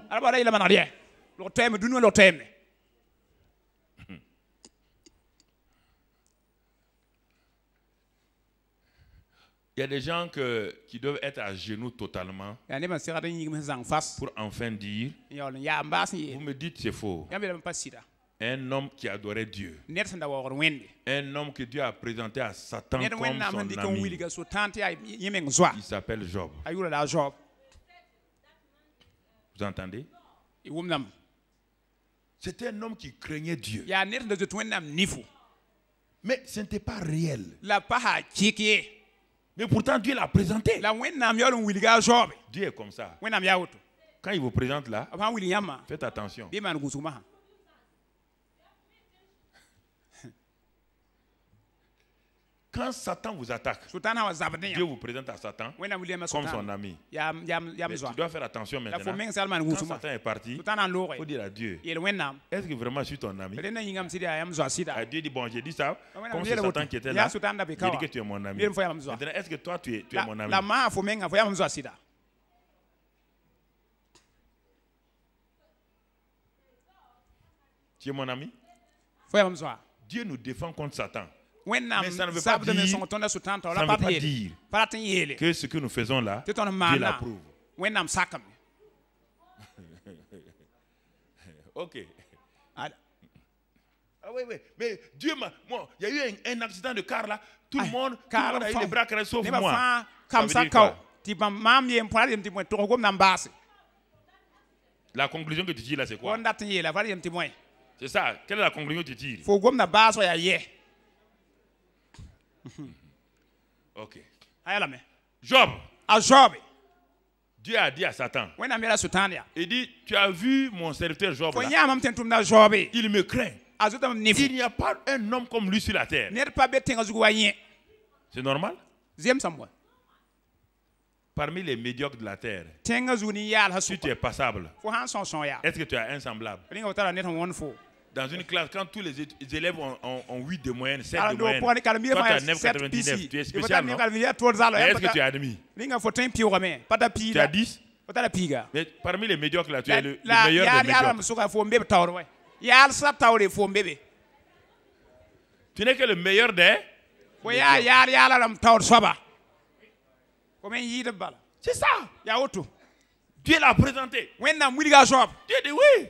Il y a des gens qui doivent être à genoux totalement pour enfin dire, vous me dites c'est faux. Un homme qui adorait Dieu. Un homme que Dieu a présenté à Satan comme son ami. Il s'appelle Job. Vous entendez? C'était un homme qui craignait Dieu. Mais ce n'était pas réel. Mais pourtant, Dieu l'a présenté. Dieu est comme ça. Quand il vous présente là, faites attention. Quand Satan vous attaque, Dieu vous présente à Satan comme son ami. Mais tu dois faire attention maintenant. Quand Satan est parti, il faut dire à Dieu, est-ce que vraiment je suis ton ami? Dieu dit, bon, j'ai dit ça, comme c'est Satan qui était là, j'ai dit que tu es mon ami. Maintenant, est-ce que toi, tu es mon ami? Tu es mon ami? Dieu nous défend contre Satan. Mais ça ne veut pas dire que ce que nous faisons là, Dieu l'approuve. Ok. Ah oui, mais Dieu m'a... Il y a eu un accident de car là, tout le monde a eu les bras carrés sauf moi. Ça veut dire quoi? La conclusion que tu tires là, c'est quoi? C'est ça. Quelle est la conclusion que tu tires? Ok. Job. Dieu a dit à Satan. Il dit, tu as vu mon serviteur Job là? Il me craint. Il n'y a pas un homme comme lui sur la terre. C'est normal? Parmi les médiocres de la terre, si tu es passable, est-ce que tu as un semblable? Dans une classe, quand tous les élèves ont 8 de moyenne, 7 de moyenne, toi tu as 9,99, tu es spécial, non? Est-ce que tu es admis? Tu as 10? Mais parmi les médiocres là, tu es le meilleur des médiocres. Tu n'es que le meilleur des c'est ça. Dieu l'a présenté. Dieu dit oui.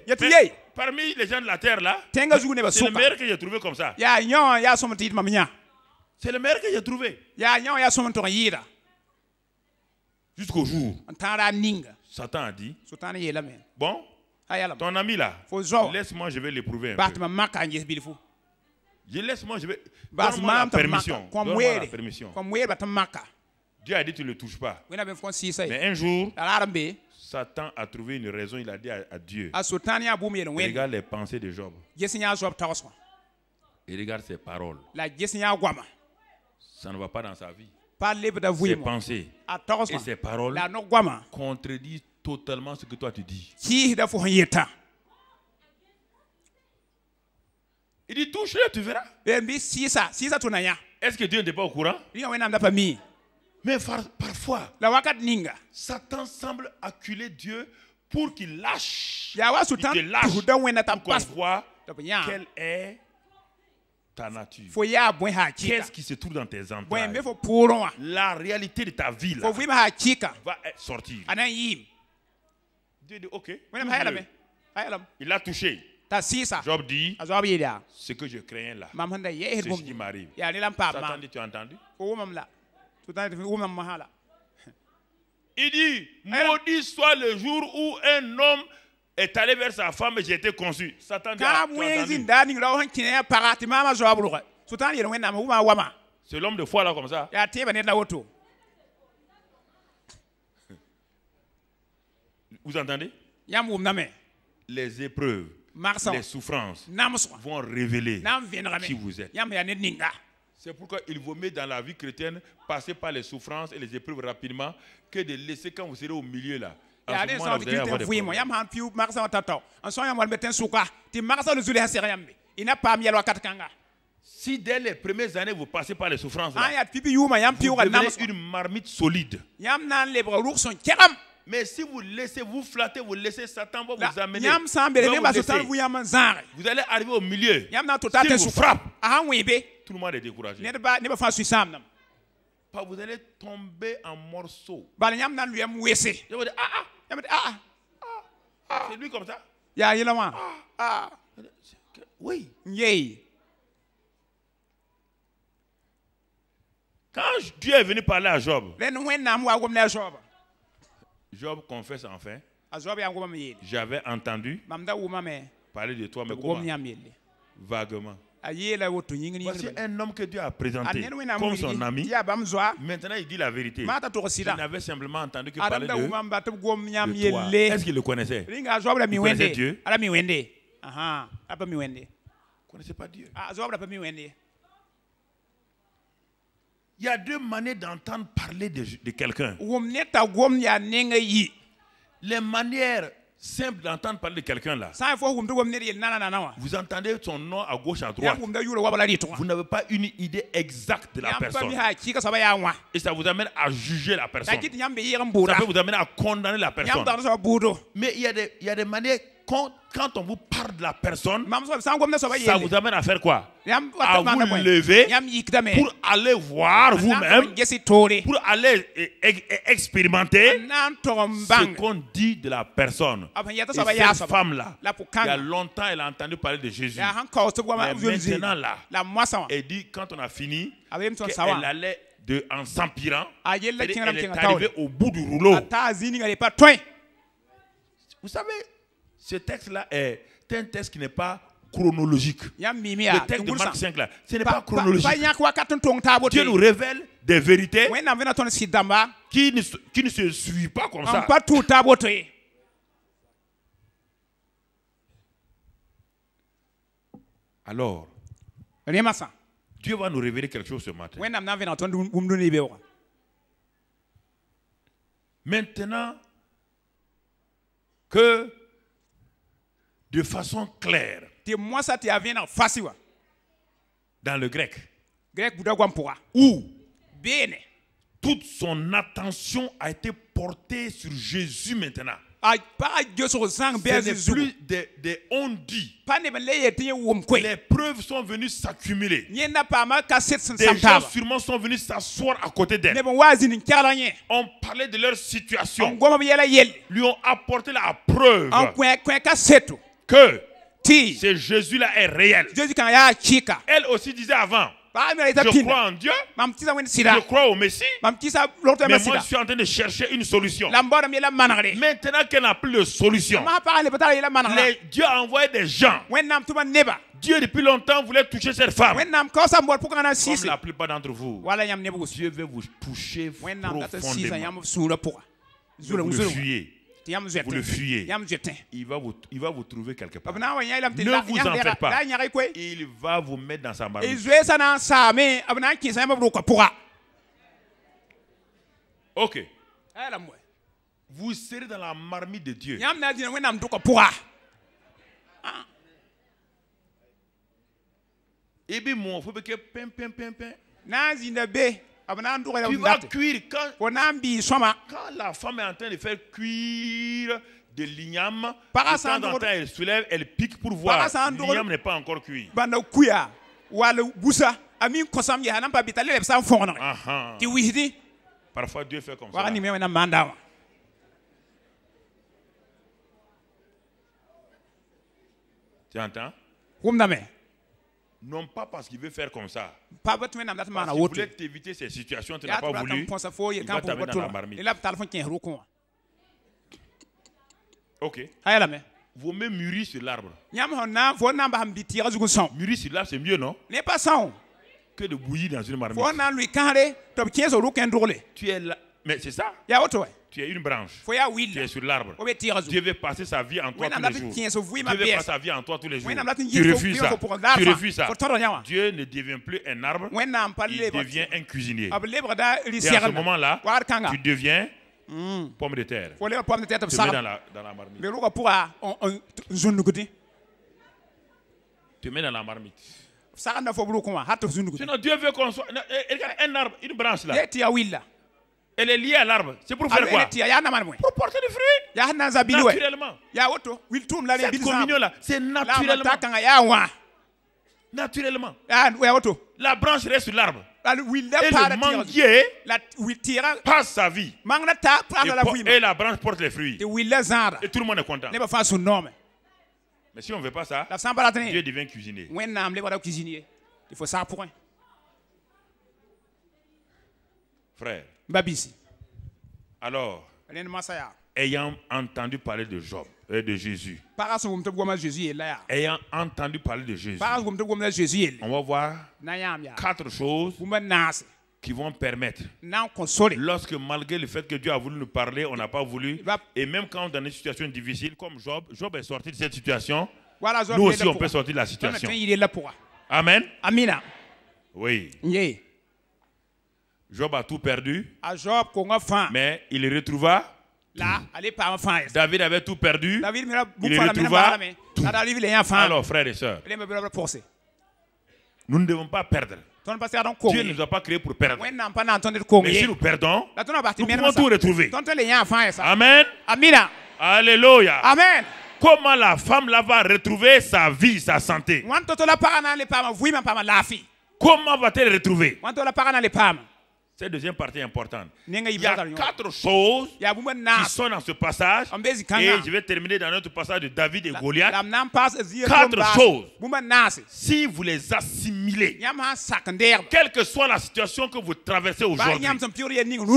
Parmi les gens de la terre là, c'est le meilleur que j'ai trouvé comme ça. C'est le meilleur que j'ai trouvé. Jusqu'au jour, Satan a dit, bon, ton ami là, laisse-moi, je vais l'éprouver un peu. Laisse-moi, je vais... Donne-moi la permission. Donne-moi la permission. Dieu a dit, tu ne le touches pas. Mais un jour, Satan a trouvé une raison, il a dit à Dieu, regarde les pensées de Job. Et regarde ses paroles. Ça ne va pas dans sa vie. Ses pensées et ses paroles contredisent totalement ce que toi tu dis. Il dit, touche-le, tu verras. Est-ce que Dieu n'était pas au courant? Mais parfois, Satan semble acculer Dieu pour qu'il lâche. Il te lâche pour qu'on voit quelle est ta nature. Qu'est-ce qui se trouve dans tes entrailles? La réalité de ta vie là, va sortir. Dieu dit, ok. Il l'a touché. Job dit, ce que je craignais là, c'est ce qui m'arrive. Satan dit, tu as entendu? Il dit, maudit soit le jour où un homme est allé vers sa femme et j'ai été conçu. Satan dit, c'est l'homme de foi là comme ça. Vous entendez? Les épreuves, les souffrances vont révéler qui vous êtes. C'est pourquoi il vaut mieux dans la vie chrétienne passer par les souffrances et les épreuves rapidement que de laisser quand vous serez au milieu là. En ce moment, vous allez avoir des problèmes. Si dès les premières années vous passez par les souffrances là, vous devenez une marmite solide. Mais si vous laissez, vous flatter, vous laissez Satan va vous amener. Vous allez arriver au milieu. Si vous frappe, tout le monde est découragé. Vous allez tomber en morceaux. C'est lui comme ça. Oui. Quand Dieu est venu parler à Job, Job confesse enfin, j'avais entendu parler de toi, mais comment? Vaguement. Voici un homme que Dieu a présenté comme son ami. Maintenant, il dit la vérité. Il n'avait simplement entendu que parler de toi. Est-ce qu'il le connaissait? Il connaissait Dieu? Il ne connaissait pas Dieu. Il y a deux manières d'entendre parler de quelqu'un. Les manières simples d'entendre parler de quelqu'un là. Vous entendez son nom à gauche, à droite. Vous n'avez pas une idée exacte de la personne. Et ça vous amène à juger la personne. Ça peut vous amener à condamner la personne. Mais il y a des manières, quand on vous parle de la personne, ça vous amène à faire quoi? À vous lever pour aller voir vous-même, pour aller expérimenter ce qu'on dit de la personne. Et cette femme-là, il y a longtemps, elle a entendu parler de Jésus. Mais maintenant, là, elle dit, quand on a fini, qu'elle allait en s'empirant, elle est arrivée au bout du rouleau. Vous savez, ce texte-là est un texte qui n'est pas chronologique. Le texte de Marc 5 là, ce n'est pas chronologique. Dieu nous révèle des vérités qui ne se suivent pas comme ça. Alors, Dieu va nous révéler quelque chose ce matin. Maintenant que de façon claire, dans le grec, où toute son attention a été portée sur Jésus maintenant. Ce n'est plus des on-dit. Les preuves sont venues s'accumuler. Des gens sûrement sont venus s'asseoir à côté d'elle. On parlait de leur situation. Lui ont apporté la preuve que Ce Jésus-là est réel. Elle aussi disait avant, je crois en Dieu, je crois au Messie, mais moi je suis en train de chercher une solution. Maintenant qu'elle n'a plus de solution, Dieu a envoyé des gens. Dieu depuis longtemps voulait toucher cette femme. Comme la plupart d'entre vous, Dieu veut vous toucher profondément. Vous le fuyez. Vous le fuyez. Il va vous trouver quelque part. Ne vous en faites pas. Il va vous mettre dans sa marmite. Ok. Vous serez dans la marmite de Dieu. Et bien, moi, il faut que pim. Tu vas cuire quand la femme est en train de faire cuire de l'igname. De temps en temps, elle soulève, elle pique pour voir. L'igname n'est pas encore cuit. Parfois, Dieu fait comme ça. Tu entends? Non pas parce qu'il veut faire comme ça. Parce qu'il voulait t'éviter ces situations, tu n'as pas voulu. Il va t'amener dans la marmite. Ok. Vous mettez mûrir sur l'arbre. Mûrir sur l'arbre, c'est mieux, non? Que de bouillir dans une marmite. Tu es là. Mais c'est ça. Tu es une branche. Tu es sur l'arbre. Dieu veut passer sa vie en toi tous les jours. Dieu veut passer sa vie en toi tous les jours. Tu refuses ça. Tu refuses ça. Dieu ne devient plus un arbre. Il devient un cuisinier. Et à ce moment-là, tu deviens pomme de terre. Tu mets dans la marmite. Tu mets dans la marmite. Sinon, Dieu veut qu'on soit. Un arbre, une branche là. Elle est liée à l'arbre. C'est pour faire quoi? Pour porter des fruits. Naturellement. Cette communion-là, c'est naturellement. Naturellement. La branche reste sur l'arbre. Et le manguier passe sa vie. Et la branche porte les fruits. Et tout le monde est content. Mais si on ne veut pas ça, Dieu devient cuisinier. Il faut ça pour un. Frère. Alors, ayant entendu parler de Job, de Jésus, ayant entendu parler de Jésus, on va voir 4 choses qui vont permettre, lorsque malgré le fait que Dieu a voulu nous parler, on n'a pas voulu, et même quand on est dans une situation difficile, comme Job est sorti de cette situation, nous aussi on peut sortir de la situation. Amen. Oui. Job a tout perdu, mais il retrouva tout. David avait tout perdu, il retrouva tout. Alors, frères et sœurs, nous ne devons pas perdre. Dieu ne nous a pas créés pour perdre. Mais si nous perdons, nous pouvons tout retrouver. Amen. Alléluia. Amen. Comment la femme là va retrouver sa vie, sa santé? Comment va-t-elle retrouver? Cette deuxième partie est importante. Il y a 4 choses qui sont dans ce passage. Et je vais terminer dans notre passage de David et Goliath. 4 choses. Si vous les assimilez, quelle que soit la situation que vous traversez aujourd'hui,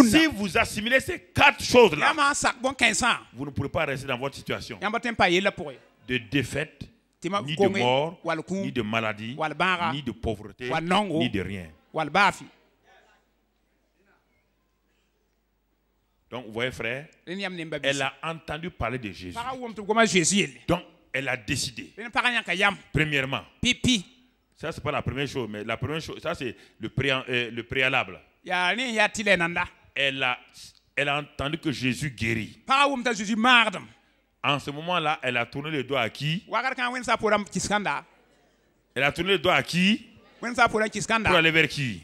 si vous assimilez ces 4 choses-là, vous ne pourrez pas rester dans votre situation de défaite, ni de mort, ni de maladie, ni de pauvreté, ni de rien. Donc, vous voyez, frère, elle a entendu parler de Jésus. Donc, elle a décidé. Premièrement, ça, c'est pas la première chose, mais la première chose, ça, c'est le préalable. Elle a entendu que Jésus guérit. En ce moment-là, elle a tourné le doigt à qui? Elle a tourné le doigt à qui? Pour aller vers qui?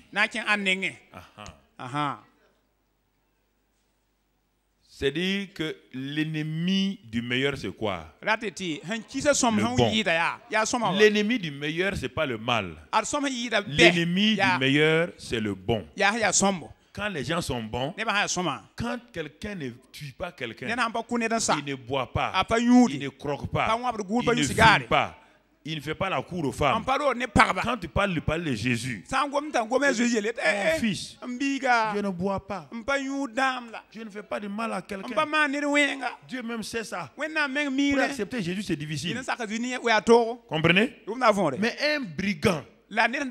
C'est-à-dire que l'ennemi du meilleur, c'est quoi? Le bon. L'ennemi du meilleur, c'est pas le mal. L'ennemi du meilleur, c'est le bon. Quand les gens sont bons, quand quelqu'un ne tue pas quelqu'un, il ne boit pas, il ne croque pas, il ne fume pas, il ne fait pas la cour aux femmes. Quand tu parles de Jésus, mon fils, je ne bois pas. Je ne fais pas de mal à quelqu'un. Dieu même sait ça. Pour accepter Jésus, c'est difficile. Comprenez? Mais un brigand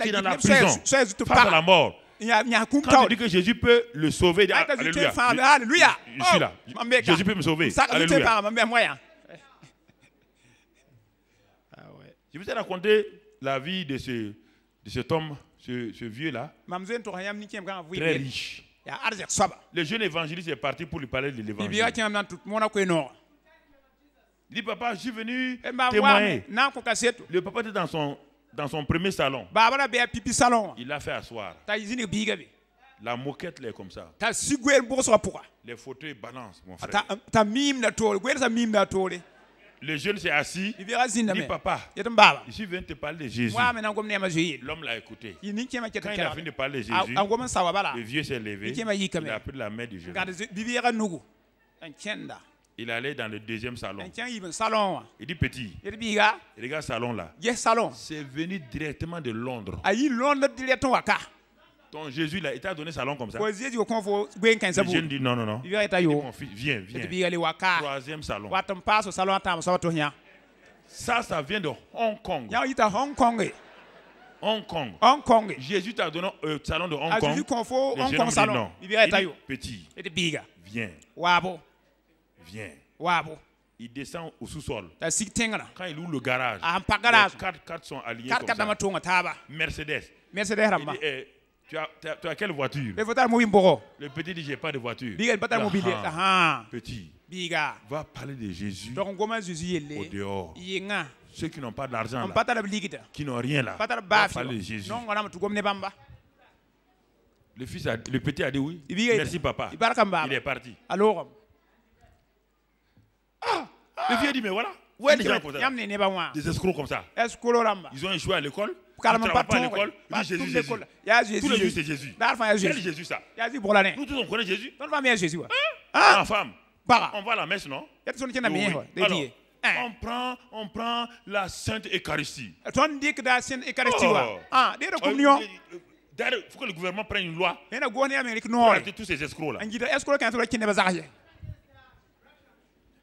qui est dans la prison, face à la mort, quand tu dis que Jésus peut le sauver, alléluia. Je suis là. Jésus peut me sauver. Alléluia. Je vous ai raconté la vie de cet homme, ce vieux-là, très riche. Le jeune évangéliste est parti pour lui parler de l'évangile. Il dit, papa, je suis venu témoigner. Le papa était dans son premier salon. Il l'a fait asseoir. La moquette là est comme ça. Les fauteuils balancent, mon frère. Le jeune s'est assis. Il dit, papa, je suis venu te parler de Jésus. L'homme l'a écouté. Quand il a fini de parler de Jésus, le vieux s'est levé. Il a pris la main du jeune. Il allait dans le deuxième salon. Il dit, petit, regarde le salon là. C'est venu directement de Londres. Ton Jésus là, il t'a donné salon comme ça. Le jeune dit, non, non, non. Il dit, mon fils, viens. Troisième salon. Ça vient de Hong Kong. Hong Kong. Jésus t'a donné un salon de Hong Kong. Le jeune dit non. Il dit, petit, viens. Il descend au sous-sol. Quand il ouvre le garage, les quatre sont alignés comme ça. Mercedes. Il dit, tu as quelle voiture? Le petit dit, j'ai pas de voiture. Petit, va parler de Jésus au dehors. Ceux qui n'ont pas d'argent, qui n'ont rien là, va parler de Jésus. Le petit a dit oui. Merci papa. Il est parti. Le vieux dit, mais voilà. Où est les gens comme ça? Des escrocs comme ça. Ils ont échoué à l'école. Ils ne travaillent pas à l'école. Ils disent Jésus, Jésus. Tous les jours, c'est Jésus. Quel Jésus ça? Nous tous, on connaît Jésus. Ma femme, on va à la messe, non? Alors, on prend la Sainte Eucharistie. Il faut que le gouvernement prenne une loi pour arrêter tous ces escrocs-là.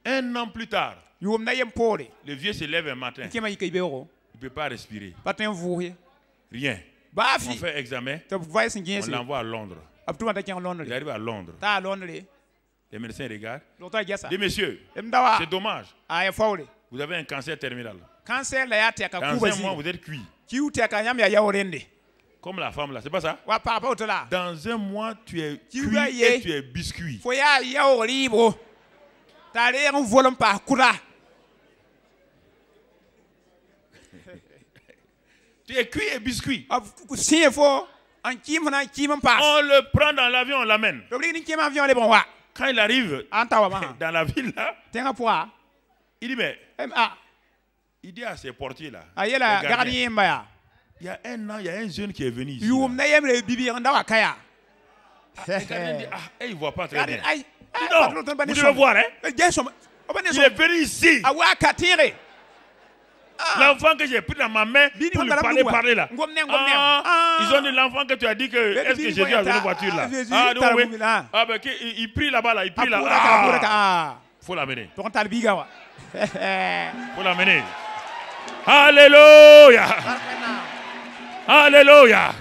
Un an plus tard, le vieux se lève un matin. Il ne peut pas respirer. Rien. On fait examen. On l'envoie à Londres. Il arrive à Londres. Les médecins regardent. Dis, monsieur, c'est dommage. Vous avez un cancer terminal. Dans un mois, vous êtes cuit. Comme la femme là, c'est pas ça? Dans un mois, tu es cuit et tu es biscuit. Tu es cuit et biscuit. On le prend dans l'avion, on l'amène. Quand il arrive dans la ville là, il dit mais il dit à ses portiers là, il y a un an, il y a un jeune qui est venu ici. Il ne voit pas très bien. Non, vous devez voir, hein? Il est venu ici. L'enfant que j'ai pris dans ma main pour lui parler là. Ils ont dit l'enfant que tu as dit que est-ce que Jésus a donné une voiture là? Il prie là-bas là, il prie là. Faut l'amener. Faut l'amener. Alléluia. Alléluia.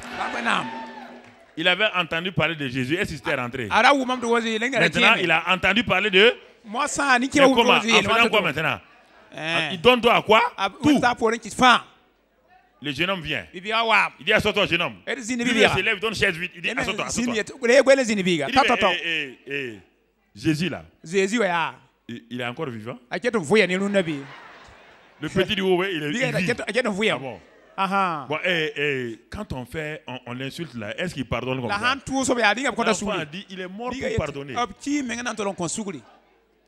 Il avait entendu parler de Jésus. Est-ce qu'il était rentré? Maintenant, il a entendu parler de... Mais comment? En faisant quoi maintenant? Il donne toi à quoi? Tout. Le jeune homme vient. Il dit assois-toi, jeune homme. Lui, il se lève, il donne chaise vite. Il dit assois-toi, assois-toi. Il dit, Jésus là, il est encore vivant? Le petit dit, oui, il vit. Ah bon. Bon, quand on l'insulte là, est-ce qu'il pardonne comme ça? L'enfant a dit, il est mort pour pardonner.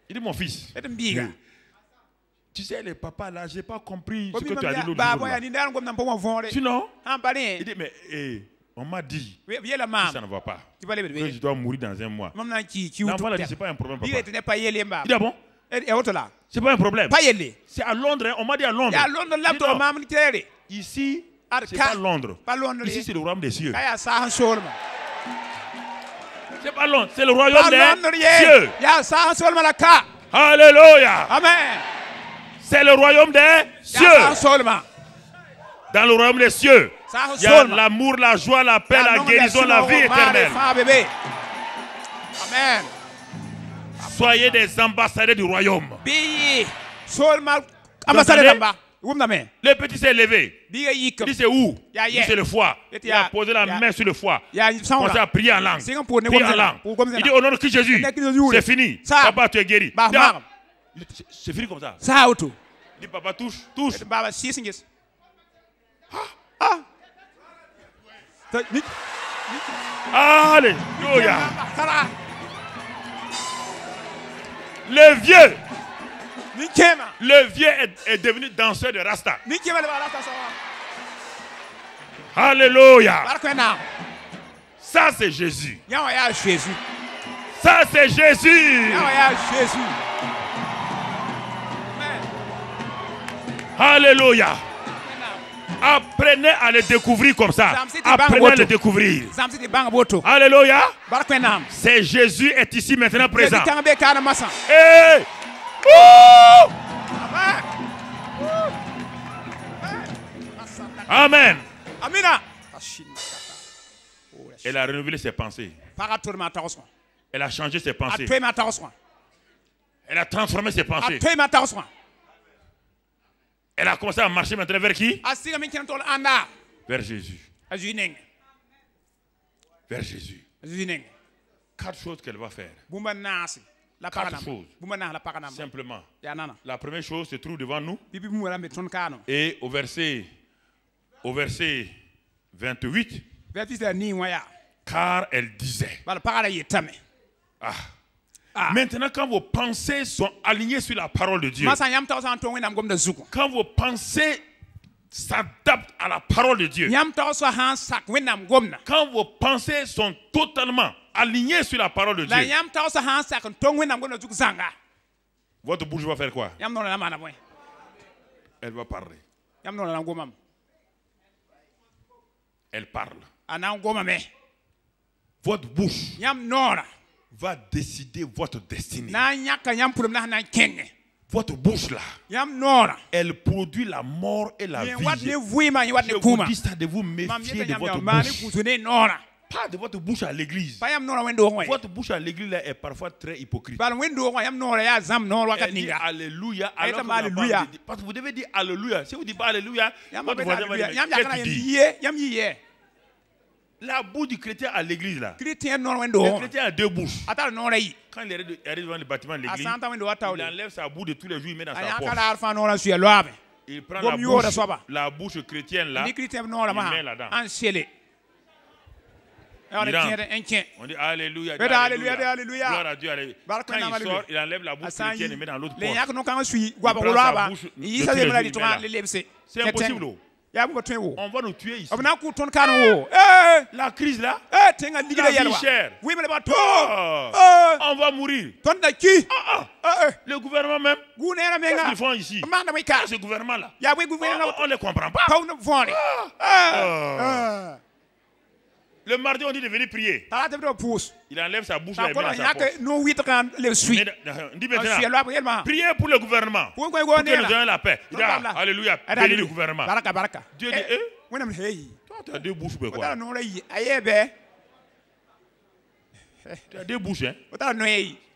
Il dit, mon fils, tu sais, les papas là, j'ai pas compris ce que tu as dit l'autre jour. Sinon, il dit, mais on m'a dit que ça ne va pas, que je dois mourir dans un mois. L'enfant a dit, c'est pas un problème, papa. Il dit, ah bon? C'est pas un problème. C'est à Londres, hein. On m'a dit à Londres. Ici, c'est pas Londres. Ici, c'est le royaume des cieux. C'est pas Londres, c'est le royaume des cieux. Alléluia. Amen. C'est le royaume des cieux. Dans le royaume des cieux, il y a l'amour, la joie, la paix, la guérison, la vie éternelle. Amen. Soyez des ambassadeurs du royaume. Le petit s'est levé. Il dit c'est où? Il dit c'est le foie. Il a posé la main sur le foie. Il a commencé à prier en langue. Il dit au nom de Christ Jésus, c'est fini. Papa, tu es guéri. C'est fini comme ça. Il dit papa, touche. Alléluia. Le vieux est devenu danseur de Rasta. Alléluia. Ça c'est Jésus. Ça c'est Jésus. Alléluia. Apprenez à le découvrir comme ça. Apprenez à le découvrir. Alléluia. C'est Jésus est ici maintenant présent. Hey. Amen. Elle a renouvelé ses pensées. Elle a changé ses pensées. Elle a transformé ses pensées. Elle a commencé à marcher maintenant vers qui? Vers Jésus. Vers Jésus. 4 choses qu'elle va faire. 4 choses. Simplement. La première chose se trouve devant nous. Et au verset 28. Car elle disait. Maintenant, quand vos pensées sont alignées sur la parole de Dieu, quand vos pensées s'adaptent à la parole de Dieu, quand vos pensées sont totalement alignées sur la parole de Dieu, votre bouche va faire quoi? Elle va parler. Elle parle. Votre bouche va décider votre destinée. Votre bouche là, elle produit la mort et la vie. Je vous dis ça de vous méfier de votre bouche. Pas de votre bouche à l'église. Votre bouche à l'église là est parfois très hypocrite. Elle dit alléluia. Parce que vous devez dire alléluia. Si vous ne dites pas alléluia, votre voisin va dire qu'est-ce que tu dis? La bouche du chrétien à l'église là. Le chrétien a 2 bouches. Quand il arrive devant le bâtiment de l'église, il enlève sa bouche de tous les jours, il met dans sa poche. Il prend la bouche chrétienne là, il met là-dedans. On dit alléluia, alléluia. Gloire à Dieu. Quand il sort, il enlève la bouche chrétienne et met dans l'autre poche. Il prend sa bouche de tous les jours, il met là. C'est impossible. On va nous tuer ici. La crise là, la vie chère. On va mourir. Le gouvernement même, qu'est-ce qu'ils font ici? Ce gouvernement là, on ne les comprend pas. Le mardi, on dit de venir prier. Il enlève sa bouche et il met dans sa poche. Dis maintenant, priez pour le gouvernement. Pour que nous ayons la paix. Il dit, alléluia, bénis le gouvernement. Dieu dit, toi, tu as 2 bouches, quoi. Tu as 2 bouches, hein.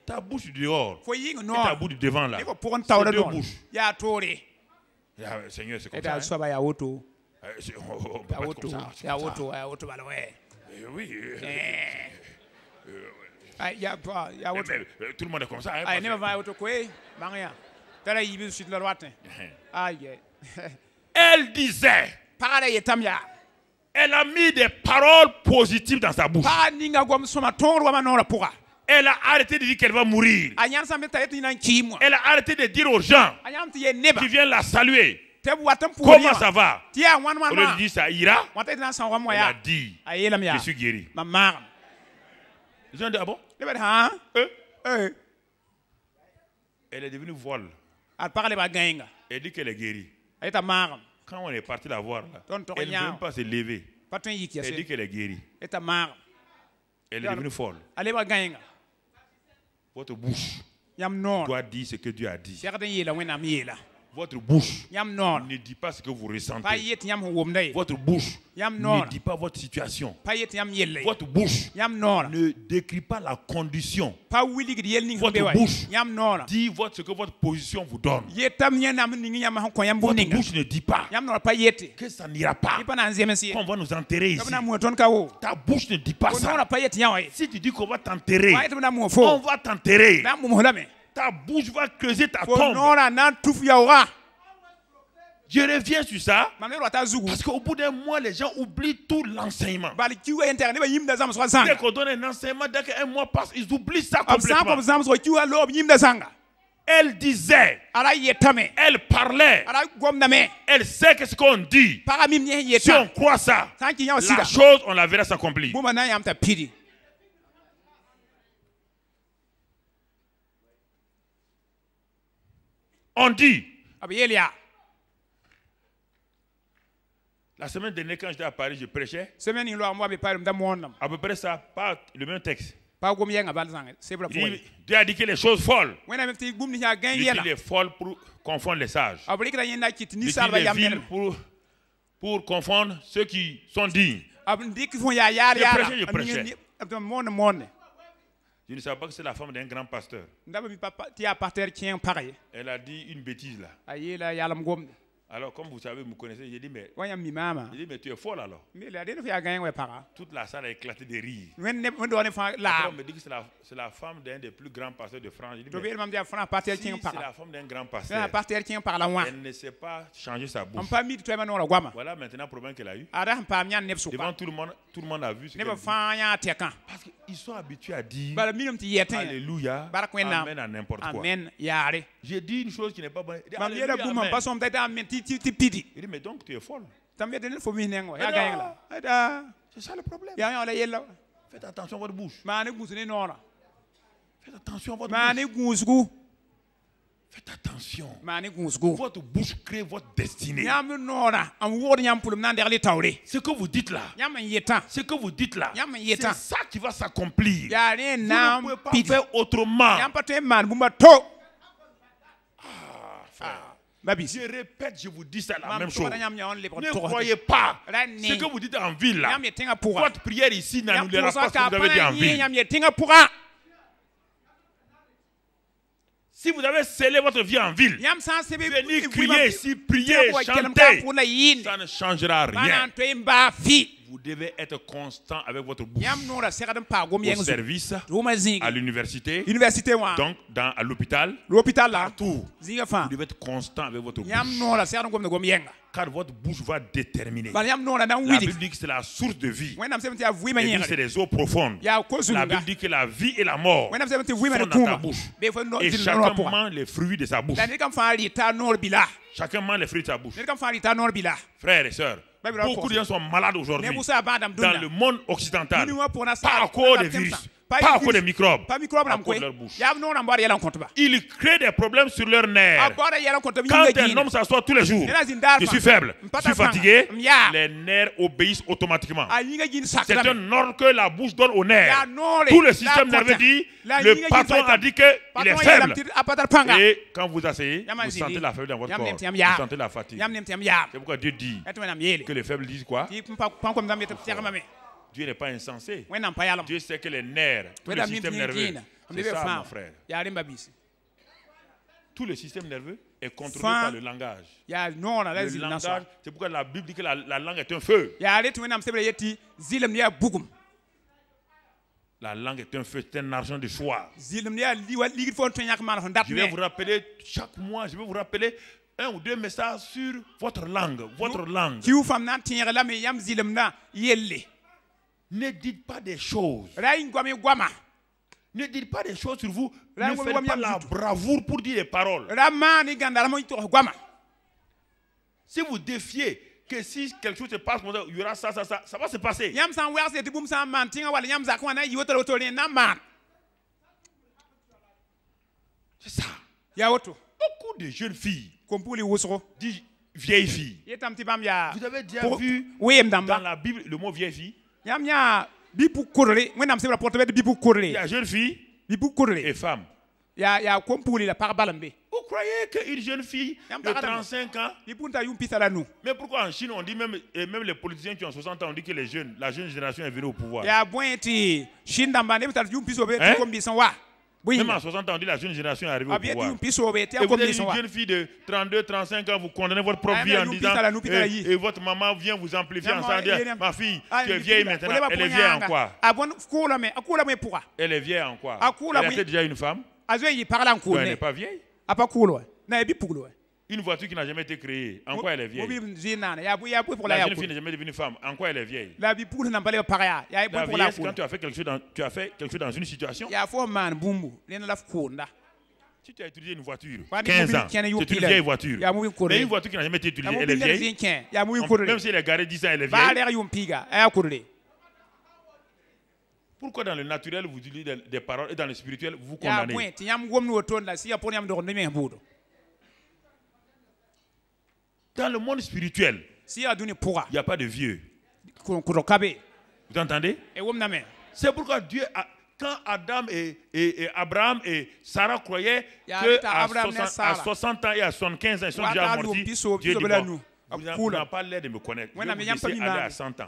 Ta bouche du dehors et ta bouche du devant, là. C'est 2 bouches. Seigneur, c'est comme ça. Oui. Tout le monde est comme ça. Elle disait. Elle a mis des paroles positives dans sa bouche. Elle a arrêté de dire qu'elle va mourir. Elle a arrêté de dire aux gens qui viennent la saluer. Comment ça va? On lui dit ça ira. Elle a dit, je suis guéri. Les gens disent, ah bon? Elle est devenue folle. Elle dit qu'elle est guérie. Quand on est parti la voir, là, elle ne peut même pas se lever. Elle dit qu'elle est guérie. Elle est devenue folle. Votre bouche doit dire ce que Dieu a dit. Votre bouche ne dit pas ce que vous ressentez. Votre bouche ne dit pas votre situation. Votre bouche ne décrit pas la condition. Votre bouche dit ce que votre position vous donne. Votre bouche ne dit pas que ça n'ira pas, qu'on va nous enterrer ici. Ta bouche ne dit pas ça. Si tu dis qu'on va t'enterrer, on va t'enterrer. Ta bouche va creuser ta tombe. Je reviens sur ça parce qu'au bout d'un mois, les gens oublient tout l'enseignement. Dès qu'on donne un enseignement, dès qu'un mois passe, ils oublient ça complètement. Elle disait, elle parlait, elle sait que ce qu'on dit. Si on croit ça, la chose, on la verra s'accomplir. On dit, la semaine dernière, quand j'étais à Paris, je prêchais. À peu près ça, pas le même texte. Dieu a dit que les choses folles. Il dit les folles pour confondre les sages. Il dit les villes pour confondre ceux qui sont dignes. Je prêchais. Je ne savais pas que c'est la femme d'un grand pasteur. Elle a dit une bêtise là. Alors, comme vous savez, vous me connaissez, j'ai dit, mais tu es folle alors. Toute la salle a éclaté de rire. Après, on me dit que c'est la femme d'un des plus grands pasteurs de France. J'ai dit, mais si c'est la femme d'un grand pasteur, elle ne sait pas changer sa bouche. Voilà maintenant le problème qu'elle a eu. Devant tout le monde a vu ce qu'elle dit. Parce qu'ils sont habitués à dire Alléluia, Amen à n'importe quoi. J'ai dit une chose qui n'est pas bonne. Il dit, mais donc tu es folle. C'est ça le problème. Faites attention à votre bouche. Faites attention à votre bouche. Faites attention. Votre bouche crée votre destinée. Ce que vous dites là, c'est ça qui va s'accomplir. Vous ne pouvez pas faire autrement. Je répète, je vous dis ça la même chose. Ne croyez pas ce que vous dites en ville là. Votre prière ici n'annulera pas ce que vous avez dit en ville. Si vous avez scellé votre vie en ville, venir crier ici, prier, chanter, ça ne changera rien. Vous devez être constant avec votre bouche. Au service, à l'université, donc à l'hôpital, partout. Vous devez être constant avec votre bouche. Car votre bouche va déterminer. La Bible dit que c'est la source de vie. Et c'est les eaux profondes. La Bible dit que la vie et la mort sont dans ta bouche. Et chacun mange les fruits de sa bouche. Chacun mange les fruits de sa bouche. Frères et sœurs, beaucoup de gens sont malades aujourd'hui dans le monde occidental. Pas à cause des virus, pas à cause des microbes, à cause de leur bouche. Ils créent des problèmes sur leurs nerfs. Quand un homme s'assoit tous les jours, je suis faible, je suis fatigué, les nerfs obéissent automatiquement. C'est un ordre que la bouche donne aux nerfs. Tout le système nerveux dit, le patron a dit qu'il est faible. Et quand vous asseyez, vous sentez la faiblesse dans votre corps, vous sentez la fatigue. C'est pourquoi Dieu dit que les faibles disent quoi? Dieu n'est pas insensé. Dieu sait que les nerfs, tout le système nerveux, c'est ça, mon frère. Tout le système nerveux est contrôlé par le langage. Le langage, c'est pourquoi la Bible dit que la langue est un feu. La langue est un feu, c'est un argent de choix. Je vais vous rappeler chaque mois, je vais vous rappeler un ou deux messages sur votre langue. Votre langue. Ne dites pas des choses. Ne dites pas des choses sur vous. Ne faites pas la bravoure pour dire des paroles. Si vous défiez que si quelque chose se passe, il y aura ça, ça va se passer. C'est ça. Beaucoup de jeunes filles disent vieille fille. Vous avez déjà vu dans la Bible le mot vieille fille? Il y a jeune fille et femme. Vous croyez qu'une jeune fille de 35 ans? Mais pourquoi en Chine on dit même les politiciens qui ont 60 ans on dit que la jeune génération est venue au pouvoir? Hein? Même à 60 ans, on dit la jeune génération est arrivée au pouvoir. Et vous êtes une jeune fille de 32, 35 ans, vous condamnez votre propre vie en disant et votre maman vient vous amplifier en disant ma fille, tu es vieille maintenant. Elle est vieille en quoi? Elle est vieille en quoi? Elle était déjà une femme? Elle n'est pas vieille. Une voiture qui n'a jamais été créée, en quoi elle est vieille? La jeune fille n'est jamais devenue femme, en quoi elle est vieille? La vieillesse, quand tu as fait quelque chose dans une situation. Si tu as utilisé une voiture, 15 ans, c'est une vieille voiture. Mais une voiture qui n'a jamais été utilisée, elle est vieille. Même si elle est garée 10 ans, elle est vieille. Pourquoi dans le naturel vous utilisez des paroles et dans le spirituel vous condamnez? Dans le monde spirituel, il n'y a pas de vieux. Vous entendez? C'est pourquoi Dieu, quand Adam et Abraham et Sarah croyaient qu'à 60 ans et à 75 ans, ils sont déjà amortis, Dieu dit bon, vous n'avez pas l'air de me connaître. Je vais vous laisser aller à 100 ans.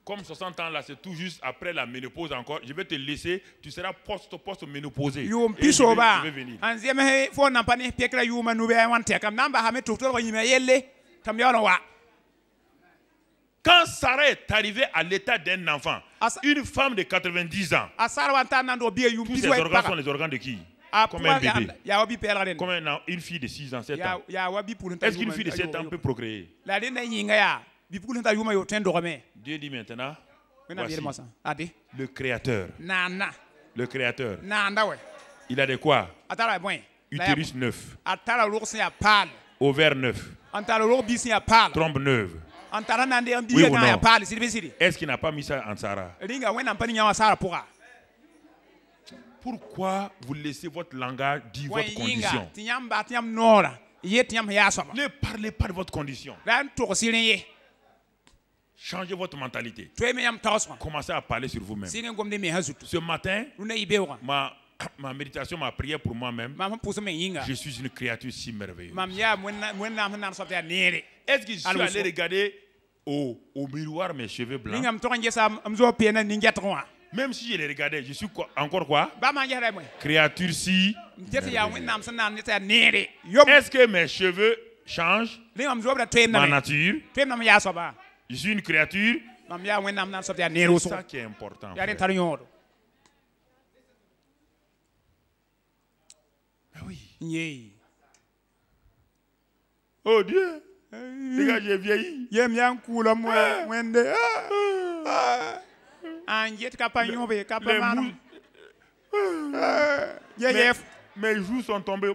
Comme 60 ans là, c'est tout juste après la ménopause encore. Je vais te laisser, tu seras post-ménopausé. Je vais venir. Quand Sarah est arrivée à l'état d'un enfant, une femme de 90 ans, tous ses organes sont les organes de qui? Comme un bébé. Comme une fille de 6 ans, 7 ans. Est-ce qu'une fille de 7 ans peut procréer? Dieu dit maintenant, voici le Créateur. Le Créateur. Il a de quoi? Utérus neuf. Ovaire neuf. Trompe neuve. Oui ou non? Est-ce qu'il n'a pas mis ça en Sarah? Pourquoi vous laissez votre langage dire votre condition? Ne parlez pas de votre condition. Changez votre mentalité. Commencez à parler sur vous-même. Ce matin, ma méditation, ma prière pour moi-même, je suis une créature si merveilleuse. Est-ce que je suis allé regarder au miroir mes cheveux blancs? Même si je les regardais, je suis encore quoi? Créature si merveilleuse. Est-ce que mes cheveux changent ma nature? Je suis une créature. C'est ça qui est important. Ah oui. Oh Dieu. Les gars, j'ai vieilli. Mes joues sont tombées.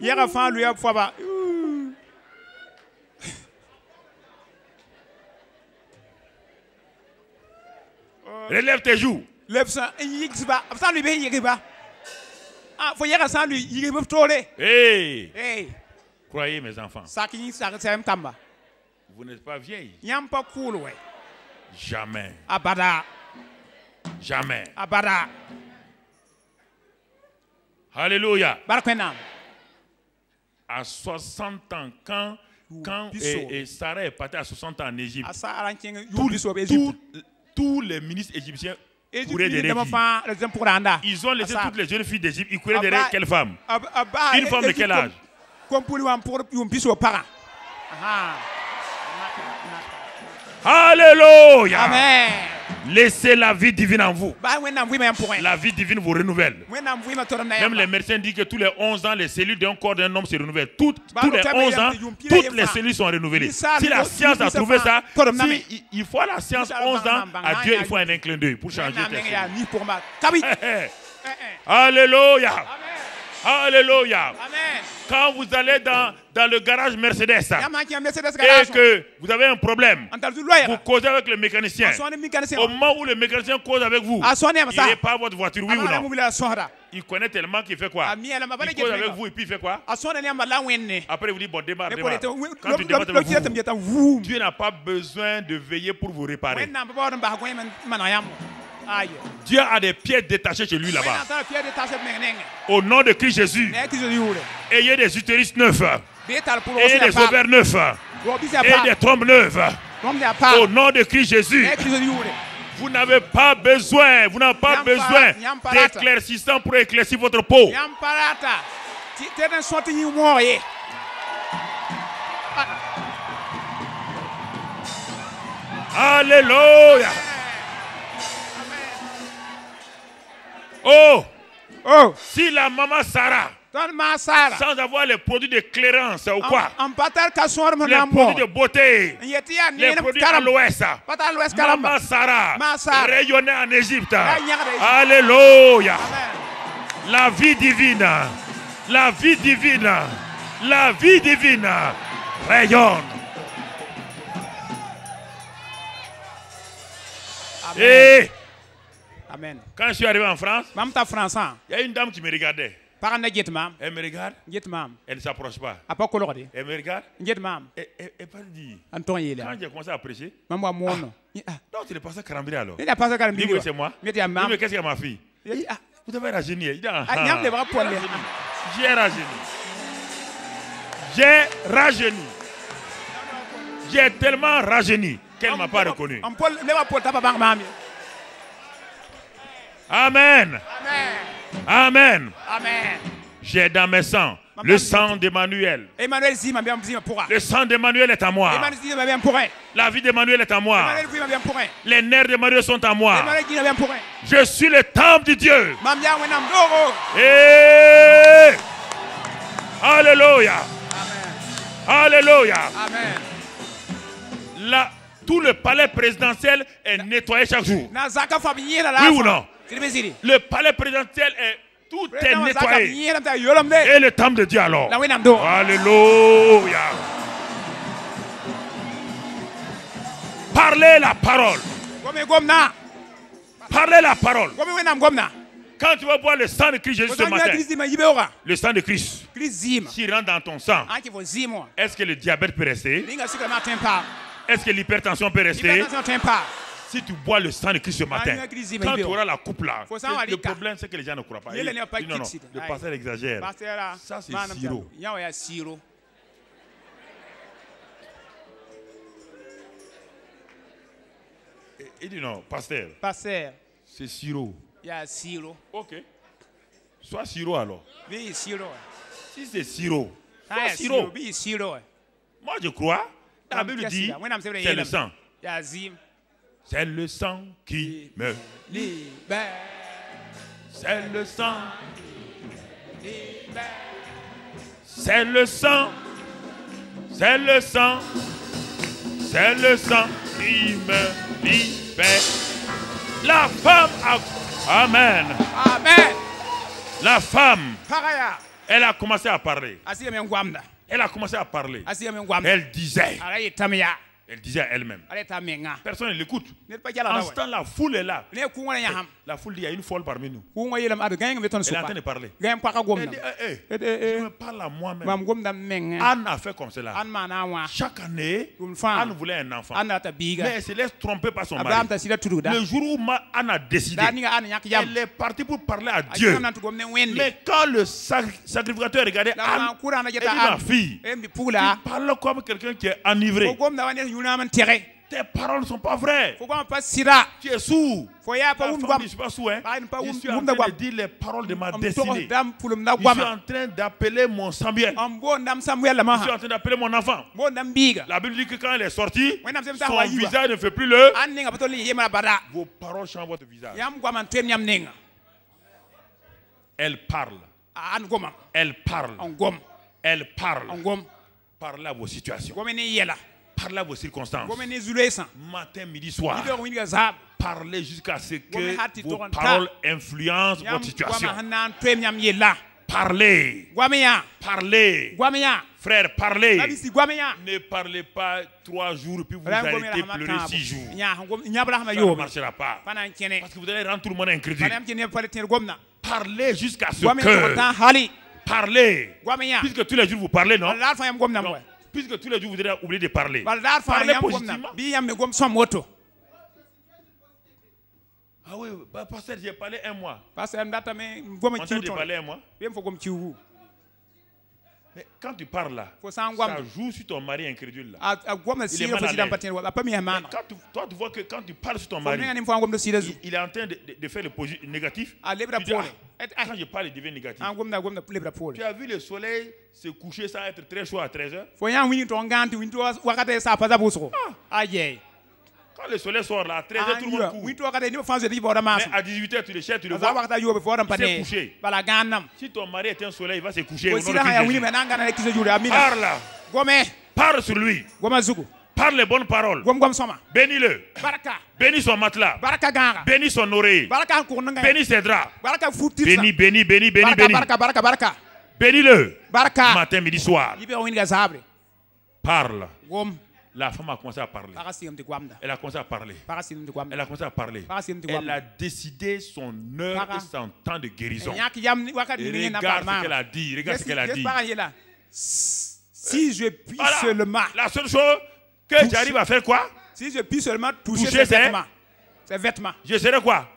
Relève tes joues. Hey. Croyez mes enfants. Vous n'êtes pas vieille. Jamais. Jamais. Alléluia. À 60 ans, quand Sarah est partie à 60 ans en Égypte, tous les ministres égyptiens couraient derrière qui? Ils ont laissé toutes les jeunes filles d'Égypte. Ils couraient derrière quelle femme? Une femme de quel âge? Alléluia. Amen. Laissez la vie divine en vous. La vie divine vous renouvelle. Même les médecins disent que tous les 11 ans, les cellules d'un corps d'un homme se renouvellent. Tous les 11 ans, toutes les cellules sont renouvelées. Si la science a trouvé ça, il faut à la science 11 ans, à Dieu il faut un clin d'œil pour changer tes cellules. Alléluia. Alléluia. Quand vous allez dans le garage Mercedes et que vous avez un problème, vous causez avec le mécanicien. Au moment où le mécanicien cause avec vous, il répare votre voiture, oui ou non? Il connaît tellement qu'il fait quoi? Il cause avec vous et puis il fait quoi? Après vous dites bon démarre. Quand tu démarres, Dieu n'a pas besoin de veiller pour vous réparer. Dieu a des pieds détachés chez lui là-bas. Au nom de Christ Jésus, ayez des utérus neufs, ayez des ovaires neufs, et des trompes neuves. Au nom de Christ Jésus, vous n'avez pas besoin, d'éclaircissant pour éclaircir votre peau. Alléluia. Oh, si la maman Sarah, sans avoir les produits de clairance ou quoi, les produits de beauté, les produits à l'ouest, maman Sarah rayonnait en Égypte. Alléluia. La vie divine, la vie divine, la vie divine rayonne. Et amen. Quand je suis arrivé en France, il y a une dame qui me regardait. Elle me regarde. Elle ne s'approche pas. Elle me regarde. Et elle dit, quand j'ai commencé à prêcher, donc tu es passé à Karambiri alors. C'est moi. Mais qu'est-ce qu'il y a ma fille? Vous avez rajeuni. J'ai rajeuni. J'ai rajeuni. J'ai tellement rajeuni qu'elle ne m'a pas reconnu. Amen. Amen. Amen. J'ai dans mes sangs le sang d'Emmanuel. Le sang d'Emmanuel est à moi. La vie d'Emmanuel est à moi. Les nerfs d'Emmanuel sont à moi. Je suis le temple de Dieu. Et alléluia. Alléluia. Là, tout le palais présidentiel est nettoyé chaque jour. Oui ou non? Le palais présidentiel est tout est nettoyé. Et le temple de Dieu alors. Alléluia. Parlez la parole. Parlez la parole. Quand tu vas boire le sang de Christ Jésus ce matin, le sang de Christ, s'il rentre dans ton sang, est-ce que le diabète peut rester? Est-ce que l'hypertension peut rester? Si tu bois le sang de Christ ce matin, quand tu auras la coupe là, le problème c'est que les gens ne croient pas. Non, le pasteur exagère. Ça c'est sirop. Il dit non, pasteur. C'est sirop. Ok. Soit sirop alors. Si c'est sirop, soit sirop. Moi je crois. La Bible dit c'est le sang. C'est le sang qui me libère. C'est le sang. C'est le sang. C'est le sang. C'est le sang qui me libère. La femme a... Amen. Amen. La femme, elle a commencé à parler. Elle a commencé à parler. Elle disait à elle-même. Personne ne l'écoute. En ce temps, la foule est là. La foule dit, il y a une folle parmi nous. Elle est en train de parler. Elle dit, je me parle à moi-même. Anne a fait comme cela. Chaque année, Anne voulait un enfant. Mais elle se laisse tromper par son mari. Le jour où Anne a décidé, elle est partie pour parler à Dieu. Mais quand le sacrificateur regardait Anne, elle dit, ma fille, tu parles comme quelqu'un qui est enivré. Tes paroles ne sont pas vraies. Tu es sourd. La femme dit, je ne suis pas sourd. Je suis en train de dire les paroles de ma destinée. Je suis en train d'appeler mon Samuel. Je suis en train d'appeler mon enfant. La Bible dit que quand elle est sortie, son visage ne fait plus le... Vos paroles changent votre visage. Elle parle. Elle parle. Elle parle. Parlez à vos situations. Parlez à vos circonstances. Matin, midi, soir. Parlez jusqu'à ce que vos paroles influencent votre situation. Parlez. Parlez. Frère, parlez. Ne parlez pas 3 jours puis vous arrêtez pleurer 6 jours. Ça ne marchera pas. Parce que vous allez rendre tout le monde incrédule. Parlez jusqu'à ce que. Parlez. Puisque tous les jours vous parlez, non? Non. Puisque tous les jours vous devez oublier de parler. Parlez positivement. Ah oui, pasteur, j'ai parlé un mois. Pasteur, j'ai parlé un mois. Mais quand tu parles là, ça joue sur ton mari incrédule là. Il est mal à l'aise. Toi, tu vois que quand tu parles sur ton mari, il est en train de faire le négatif. Tu dis, quand je parle, il devient négatif. Tu as vu le soleil se coucher sans être très chaud à 13h? Quand le soleil sort là, à 13h, tout le monde court. Mais à 18h, tu le cherches, tu le vois. Il s'est couché. Si ton mari est un soleil, il va se coucher. Parle. Parle sur lui. Parle les bonnes paroles. Bénis-le. Bénis son matelas. Bénis son oreille. Bénis ses draps. Bénis. Bénis-le. Matin, midi, soir. Parle. La femme a commencé à parler. Elle a commencé à parler. Elle a commencé à parler. Elle a décidé son heure et son temps de guérison. Regarde ce qu'elle a dit. Regarde ce qu'elle a dit. Si je puis seulement. La seule chose que j'arrive à faire quoi? Si je puis seulement toucher ses vêtements. Je serai quoi?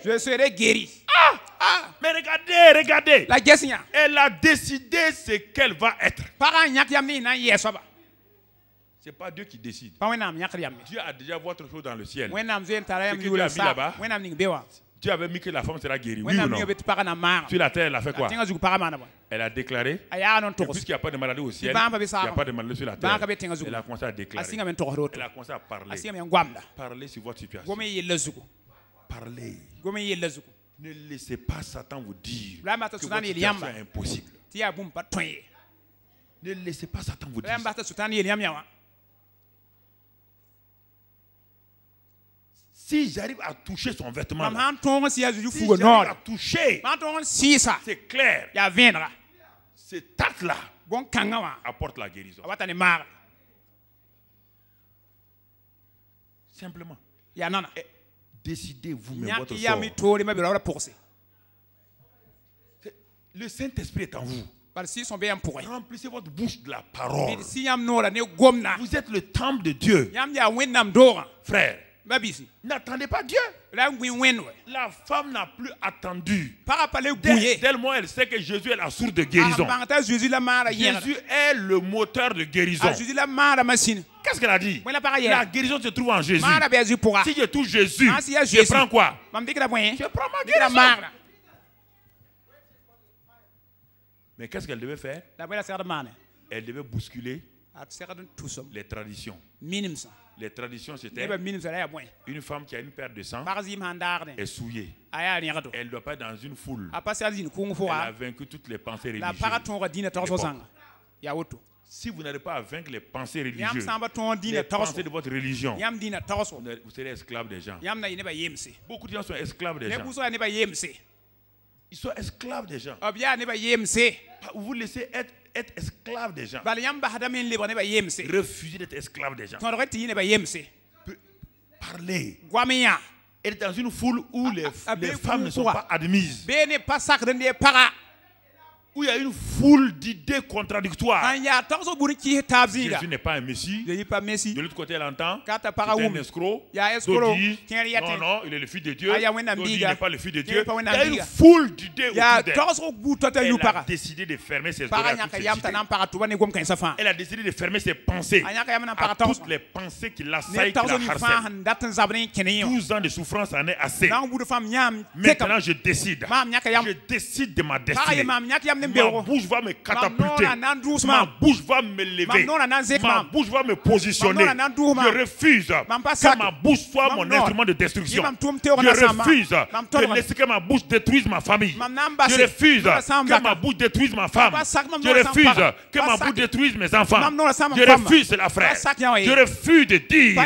Je serai guéri. Mais regardez. La elle a décidé ce qu'elle va être. Ce n'est pas Dieu qui décide. Dieu a déjà vu autre chose dans le ciel. Ce que Dieu a mis là-bas, Dieu avait mis que la femme sera guérie. Oui ou non? Sur la terre, elle a fait quoi? Elle a déclaré. Puisqu'il n'y a pas de maladie au ciel, il n'y a pas de maladie sur la terre. Elle a commencé à déclarer. Elle a commencé à parler. Parler sur votre situation. Parlez. Ne laissez pas Satan vous dire que votre situation est impossible. Ne laissez pas Satan vous dire ça. Si j'arrive à toucher son vêtement, si j'arrive à toucher, c'est clair. Cet acte-là apporte la guérison. Simplement. Décidez vous-même votre sort. Le Saint-Esprit est en vous. Remplissez votre bouche de la parole. Vous êtes le temple de Dieu. Frère, n'attendez pas Dieu. La femme n'a plus attendu. Tellement elle sait que Jésus est la source de guérison. Jésus est le moteur de guérison. Qu'est-ce qu'elle a dit? La guérison se trouve en Jésus. Si je touche Jésus, je prends quoi? Je prends ma guérison. Mais qu'est-ce qu'elle devait faire? Elle devait bousculer les traditions. Les traditions, c'était une femme qui a une perte de sang est souillée. Elle ne doit pas être dans une foule. Elle a vaincu toutes les pensées religieuses. Si vous n'arrivez pas à vaincre les pensées religieuses, les pensées de votre religion, vous serez esclave des gens. Beaucoup de gens sont esclaves des gens. Ils sont esclaves des gens. Vous vous laissez être esclave des gens. Refusez d'être esclave des gens. Parlez. Elle est dans une foule où les femmes ne sont pas admises. Où il y a une foule d'idées contradictoires. Jésus n'est pas un messie. De l'autre côté, elle entend. C'est un escroc. D'autres disent, non, il est le fils de Dieu. D'autres disent, il n'est pas le fils de Dieu. Il y a une foule d'idées autour d'elle. Elle a décidé de fermer ses oreilles à toutes ces idées. Elle a décidé de fermer ses pensées à toutes les pensées qui l'assaillent, qui la harcèlent. 12 ans de souffrance en est assez. Maintenant, je décide. Je décide de ma destinée. Ma bouche va me catapulter. Ma bouche va me lever. Ma bouche va me positionner. Je refuse que ma bouche soit mon instrument de destruction. Je refuse de laisser que ma bouche détruise ma famille. Je refuse que ma bouche détruise ma femme. Je refuse que ma bouche détruise mes enfants. Je refuse cela, frère. Je refuse de dire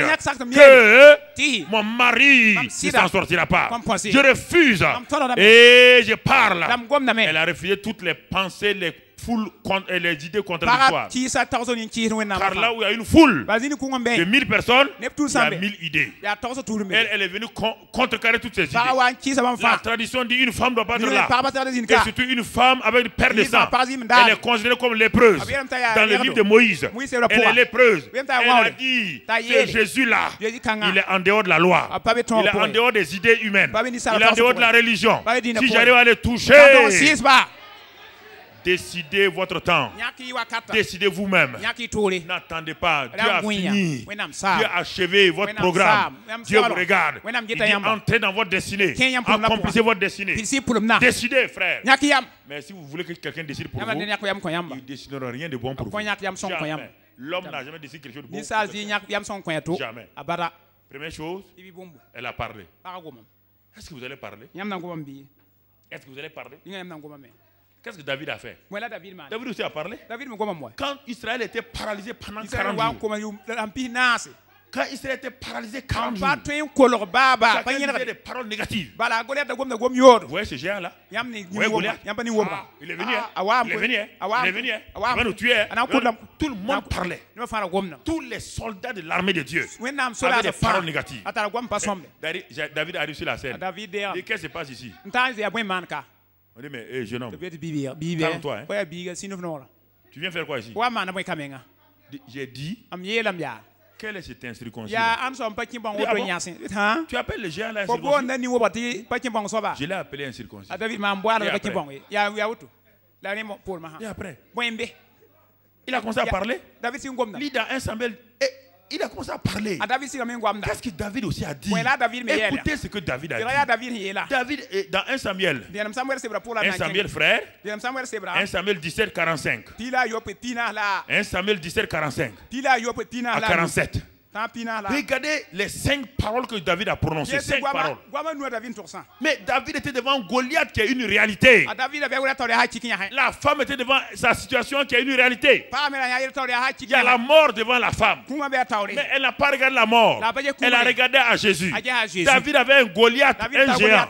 que mon mari ne s'en sortira pas. Je refuse. Et je parle. Elle a refusé toutes les pensées, les foules et les idées contradictoires. Car là où il y a une foule de 1000 personnes, il y a 1000 idées. Elle est venue contrecarrer toutes ces idées. La tradition dit une femme ne doit pas être là. Et surtout une femme avec une perte de sang. Elle est considérée comme lépreuse. Dans le livre de Moïse, elle est lépreuse. Elle a dit, c'est Jésus-là. Il est en dehors de la loi. Il est en dehors des idées humaines. Il est en dehors de la religion. Si j'arrive à les toucher, décidez votre temps. Décidez vous-même. N'attendez pas. Dieu a fini. Dieu a achevé votre programme. Dieu vous regarde. Il dit entrez dans votre destinée. Accomplissez votre destinée. Décidez, frère. Mais si vous voulez que quelqu'un décide pour vous, il ne décidera rien de bon pour vous. Jamais. L'homme n'a jamais décidé quelque chose de bon. Jamais. Première chose, elle a parlé. Est-ce que vous allez parler? Est-ce que vous allez parler? Qu'est-ce que David a fait? David aussi a parlé. Quand Israël était paralysé pendant 40 jours. Quand Israël était paralysé 40 jours. Chacun disait des paroles négatives. Vous voyez ce géant-là? Vous voyez Goliath? Il est venu. Il est venu. Il est venu. Il va nous tuer. Tout le monde parlait. Tous les soldats de l'armée de Dieu avaient des paroles négatives. David arrive sur la scène. Et qu'est-ce qui se passe ici? On dit, mais jeune homme, calme-toi. Hein? Tu viens faire quoi ici? J'ai dit, quelle est cette incirconcision? Tu appelles le géant là incirconcis? Je l'ai appelé incirconcis. Et après, il a commencé à parler. Il dans 1 Samuel. Il a commencé à parler. Qu'est-ce que David aussi a dit? Écoutez ce que David a dit. David est dans 1 Samuel. 1 Samuel frère. 1 Samuel 17, 45. 1 Samuel 17, 45. À 47. Regardez les 5 paroles que David a prononcées. 5 paroles. Mais David était devant Goliath qui est une réalité. La femme était devant sa situation qui est une réalité. Il y a la mort devant la femme. Mais elle n'a pas regardé la mort. Elle a regardé à Jésus. David avait un Goliath, un géant.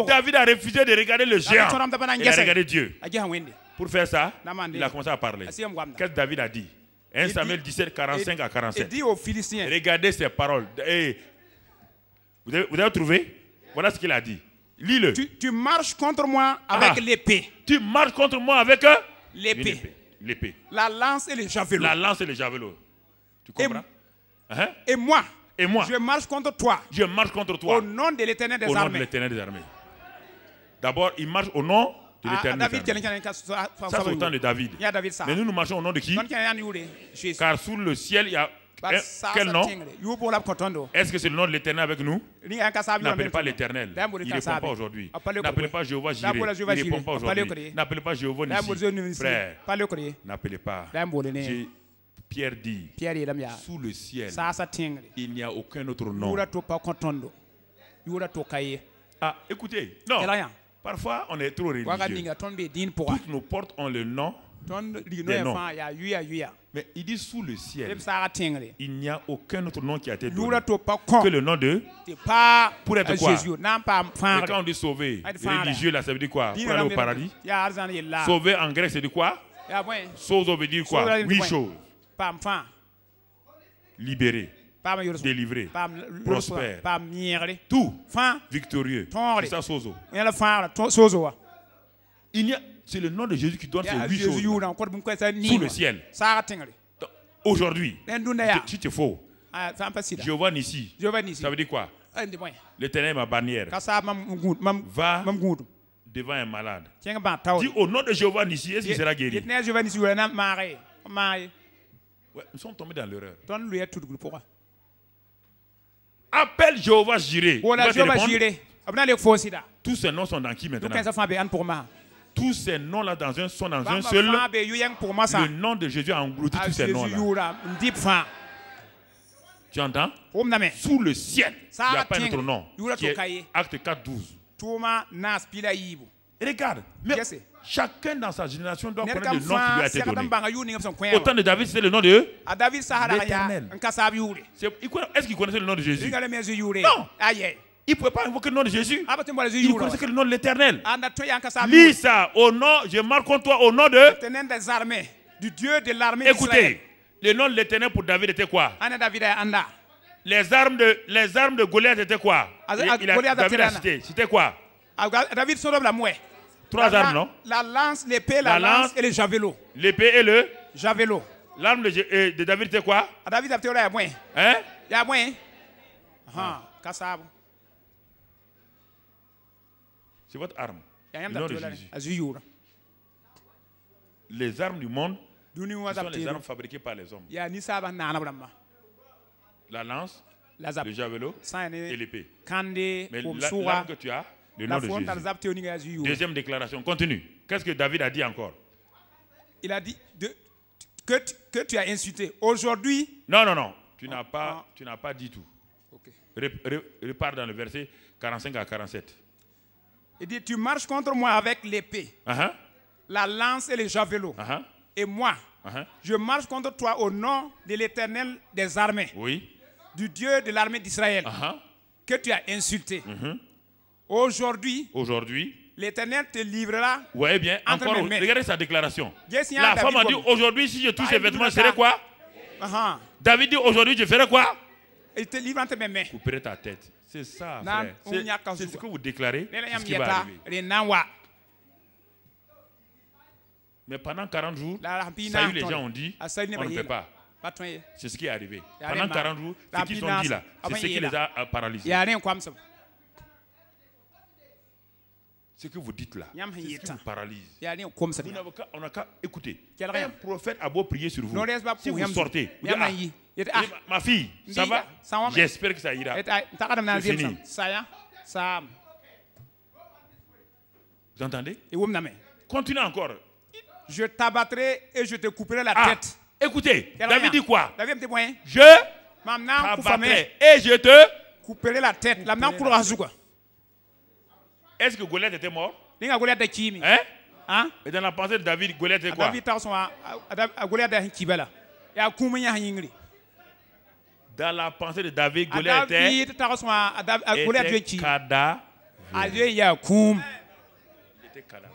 David a refusé de regarder le géant. Il a regardé Dieu. Pour faire ça, il a commencé à parler. Qu'est-ce que David a dit? 1 Samuel 17, 45 à 47. Regardez ces paroles. Vous avez trouvé? Voilà ce qu'il a dit. Lis-le. Tu marches contre moi avec l'épée. Tu marches contre moi avec l'épée. La lance et le javelot. La lance et le javelot. Tu comprends? Et moi, je marche contre toi. Je marche contre toi. Au nom de l'Éternel des armées. D'abord, il marche au nom de l'Éternel. Ça, c'est au temps de David. Mais nous marchons au nom de qui? Car sous le ciel, il y a quel nom? Est-ce que c'est le nom de l'Éternel avec nous? N'appelez pas l'Éternel. Il ne répond pas aujourd'hui. N'appelez pas Jéhovah Jireh. Il ne répond pas aujourd'hui. N'appelez pas Jéhovah Nissi. Frère, n'appelez pas. Pierre dit, sous le ciel, il n'y a aucun autre nom. Ah, écoutez, non. Parfois, on est trop religieux. Toutes nos portes ont le nom des noms. Mais il dit sous le ciel, il n'y a aucun autre nom qui a été donné que le nom de... Pour être quoi? Et quand on dit sauver, religieux, là, ça veut dire quoi? Pour aller au paradis. Sauver en grec, c'est dire quoi? Sozo veut dire quoi? 8 choses. Libérer. Délivré, prospère, tout, victorieux. C'est ça, Sozo. C'est le nom de Jésus qui donne ces 8 choses sous le ciel. Aujourd'hui, si tu es faux, Jéhovah Nissi, ça veut dire quoi? L'Éternel est ma bannière. Va devant un malade. Dis au nom de Jéhovah Nissi, est-ce qu'il sera guéri? Ouais, nous sommes tombés dans l'erreur. Appelle Jéhovah Jireh. Tous ces noms sont dans qui maintenant? Tous ces noms-là sont dans un seul. Le nom de Jésus a englouti tous ces noms-là. Tu entends? Sous le ciel, il n'y a pas un autre nom. Qui est Acte 4, 12. Regarde, mais chacun dans sa génération doit connaître le nom qui lui a été donné. Au temps de David, c'était le nom de l'Éternel. Est-ce qu'il connaissait le nom de Jésus? Non. Il ne pouvait pas invoquer le nom de Jésus. Il connaissait que le nom de l'Éternel. Lis ça. Au nom, je marque contre toi au nom de des armées, du Dieu de l'armée. Écoutez, le nom de l'Éternel pour David était quoi? Les armes de Goliath étaient quoi? David a cité. C'était quoi? Trois armes, non? La lance, l'épée, la lance et le javelot. L'épée et le javelot. L'arme de David était quoi? David a été là, hein? Il y a moins. C'est votre arme. Le nom de Jésus. Les armes du monde sont les armes fabriquées par les hommes. La lance, le javelot et l'épée. Mais l'arme que tu as, le nom de Jésus. Deuxième déclaration, continue. Qu'est-ce que David a dit encore? Il a dit que tu as insulté. Aujourd'hui... Non. Tu n'as pas dit tout. Okay. Repars dans le verset 45 à 47. Il dit, tu marches contre moi avec l'épée, la lance et le javelot. Et moi, je marche contre toi au nom de l'Éternel des armées. Oui. Du Dieu de l'armée d'Israël. Que tu as insulté. Aujourd'hui, l'Éternel te livrera. Oui, bien. Encore, regardez sa déclaration. La femme a dit, aujourd'hui, si je touche ses vêtements, je ferai quoi? David dit, aujourd'hui, je ferai quoi? Il te livre entre mes mains. Couperai ta tête. C'est ça, frère. C'est ce que vous déclarez. C'est ce qui va arriver. Mais pendant 40 jours, ça y est, les gens ont dit, on ne peut pas. C'est ce qui est arrivé. Pendant 40 jours, ce qu'ils ont dit là, c'est ce qui les a paralysés. Ce que vous dites là, c'est ce qui vous paralyse. On n'a qu'à écouter. Un prophète a beau prier sur vous. Si vous sortez, vous dites, ma fille, ça va? J'espère que ça ira. C'est fini. Vous entendez? Continuez encore. Je t'abattrai et je te couperai la tête. Écoutez, David dit quoi? Je t'abattrai et je te couperai la tête. Est-ce que Goliath était mort? Hein? Et dans la pensée de David, Goliath était quoi? Dans la pensée de David, Goliath était cadavre. Il était cadavre.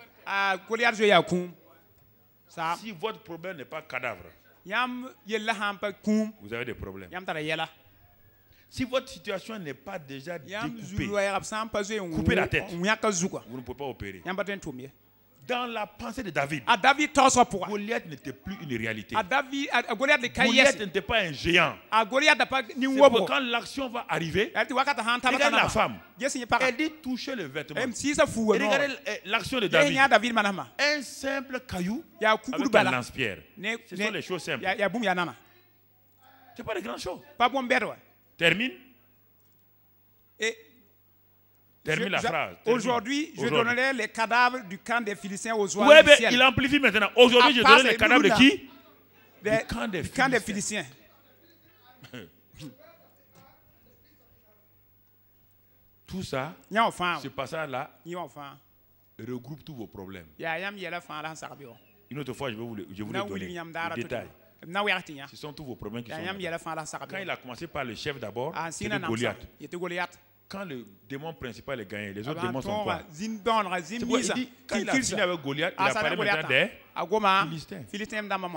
Si votre problème n'est pas cadavre, vous avez des problèmes. Si votre situation n'est pas déjà découpée, coupez la tête, vous ne pouvez pas opérer. Dans la pensée de David, Goliath n'était plus une réalité. Goliath n'était pas un géant. C'est quand l'action va arriver, regardez la femme. Elle dit toucher le vêtement. Et regardez l'action de David. Un simple caillou avec un lance-pierre. Ce sont les choses simples. Ce n'est pas des grandes choses. Termine. Termine la phrase. Aujourd'hui, je donnerai les cadavres du camp des Philistins aux oiseaux. Oui, mais il amplifie maintenant. Aujourd'hui, je donnerai les cadavres de qui? Du camp des Philistins. Tout ça, ce passage-là, regroupe tous vos problèmes. Une autre fois, je vais vous donner le détail. Ce sont tous vos problèmes qui sont là. Quand il a commencé par le chef d'abord, c'était Goliath. Quand le démon principal est gagné, les autres démons sont quoi? Quand il a fini avec Goliath, il a parlé maintenant des Philistins.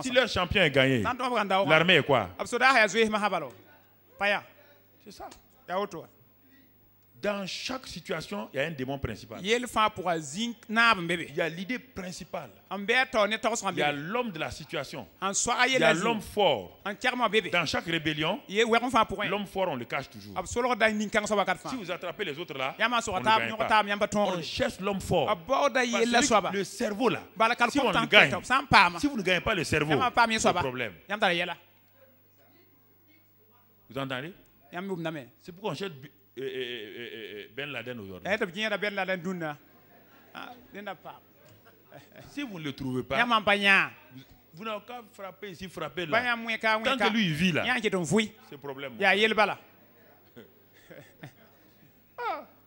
Si leur champion est gagné, l'armée est quoi? C'est ça. Dans chaque situation, il y a un démon principal. Il y a l'idée principale. Il y a l'homme de la situation. Il y a l'homme fort. Dans chaque rébellion, l'homme fort, on le cache toujours. Si vous attrapez les autres là, on ne gagne pas. On cherche l'homme fort. Le cerveau là, si on le gagne, si vous ne gagnez pas le cerveau, c'est un problème. Vous entendez? C'est pourquoi on cherche Ben Laden aujourd'hui. Si vous ne le trouvez pas, vous n'avez qu'à frapper ici, frapper là. Tant que lui il vit là, c'est problème. C'est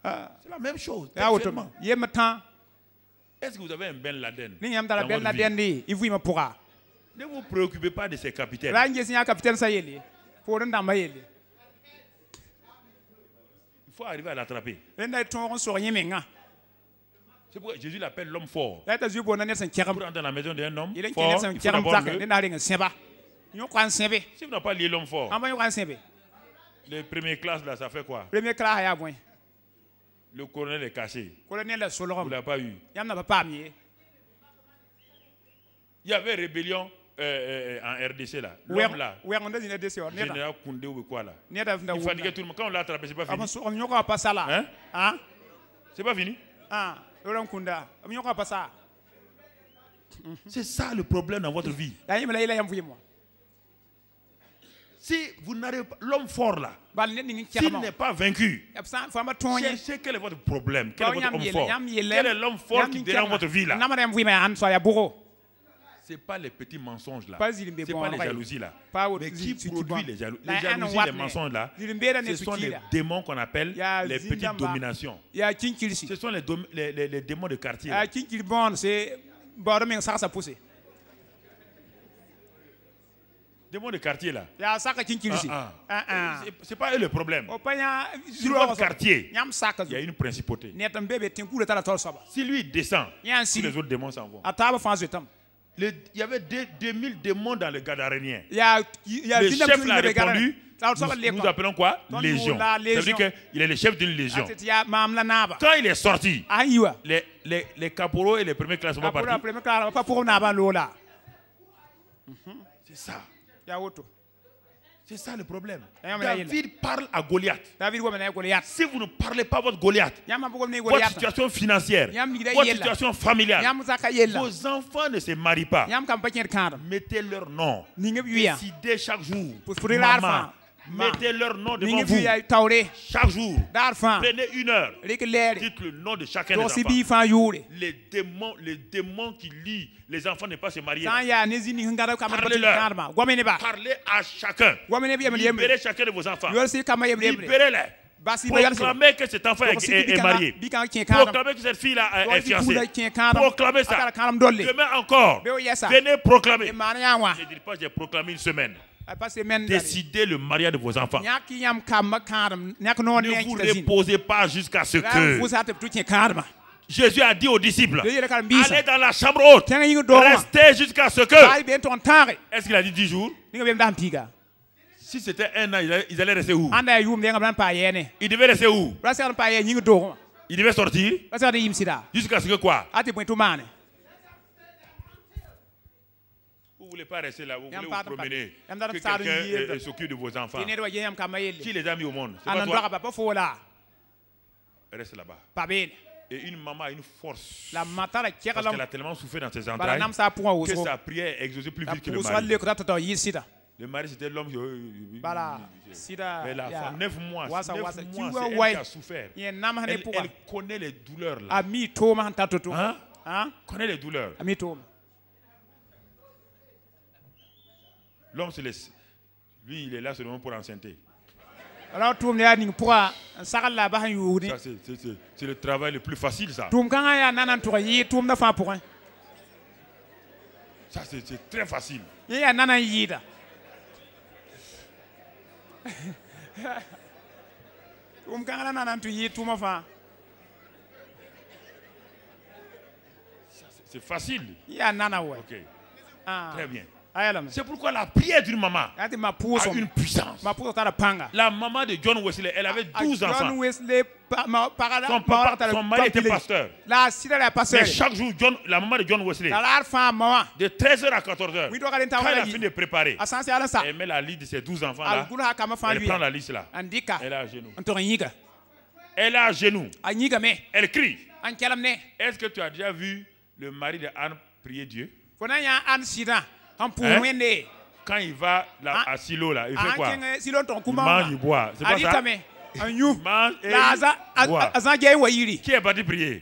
la même chose. Est-ce que vous avez un Ben Laden dans votre vie? Ne vous préoccupez pas de ces capitaines. Il faut arriver à l'attraper. C'est pourquoi Jésus l'appelle l'homme fort. Pour entrer dans la maison d'un homme fort, il faut d'abord si vous n'avez pas lié l'homme fort, les premières classes là, ça fait quoi? Le colonel est caché. Vous ne l'avez pas eu. Il y avait rébellion en RDC là. L'homme là. Général Koundé ou quoi là. Il fatiguait tout le monde. Quand on l'a attrapé, c'est pas fini. Hein? C'est pas fini. C'est ça le problème dans votre vie. Si vous n'arrivez pas, l'homme fort là, s'il n'est pas vaincu, cherchez quel est votre problème, quel est votre homme fort, quel est l'homme fort qui dérange votre vie là. Ce n'est pas les petits mensonges là, ce n'est pas les jalousies là, mais qui produit les jalousies, les mensonges là, ce sont les démons qu'on appelle les petites dominations. Ce sont les démons de quartier là. Démons de quartier là. C'est pas eux le problème. Sur votre quartier, il y a une principauté. Si lui descend, tous les autres démons s'en vont. Il y avait 2000 démons dans le Gadarénien. Le chef l'a répondu. Nous appelons quoi? Légion. Ça veut dire qu'il est le chef d'une légion. Quand il est sorti, les caporaux et les premières classes sont pas partis. C'est ça. C'est ça le problème. David parle à Goliath. Si vous ne parlez pas votre Goliath, votre situation financière, votre situation familiale, vos enfants ne se marient pas, mettez leur nom. Décidez chaque jour. Maman, mettez leur nom devant vous. Chaque jour, prenez une heure. Dites le nom de chacun des enfants. Les démons qui lient les enfants ne pas se marier. Parlez-leur. Parlez à chacun. Libérez chacun de vos enfants. Libérez-les. Proclamez que cet enfant est marié. Proclamez que cette fille-là est fiancée. Proclamez ça. Demain encore. Venez proclamer. Je ne dis pas que j'ai proclamé une semaine. Décidez le mariage de vos enfants. Ne vous reposez pas jusqu'à ce que Jésus a dit aux disciples, allez dans la chambre haute, restez jusqu'à ce que... Est-ce qu'il a dit 10 jours? Si c'était un an, ils allaient rester où? Ils devaient rester où? Ils devaient sortir jusqu'à ce que quoi? Vous ne voulez pas rester là, vous voulez vous promener, que quelqu'un s'occupe de vos enfants. Qui les a mis au monde? C'est pas toi? Reste là-bas. Et une maman a une force. Parce qu'elle a tellement souffert dans ses entrailles que sa prière est exaucée plus vite que le mari. Le mari, c'était l'homme qui... Mais la femme, 9 mois, c'est elle qui a souffert. Elle connaît les douleurs là. Hein? Connaît les douleurs. L'homme se laisse. Lui, il est là seulement pour enceinter. Ça, c'est le travail le plus facile, ça. Ça, c'est très facile. C'est facile. Ok. Très bien. C'est pourquoi la prière d'une maman a une puissance. La maman de John Wesley, elle avait 12 enfants. Son mari était pasteur. Mais chaque jour, la maman de John Wesley, de 13h à 14h, quand elle a fini de préparer, elle met la liste de ses 12 enfants là. Elle prend la liste là. Elle est à genoux. Elle est à genoux. Elle crie. Est-ce que tu as déjà vu le mari de Anne prier Dieu? Hein? Quand il va là, à Silo, là, il fait quoi? Il mange, il boit. C'est pas ça? Il mange et il boit. Qui est parti prier?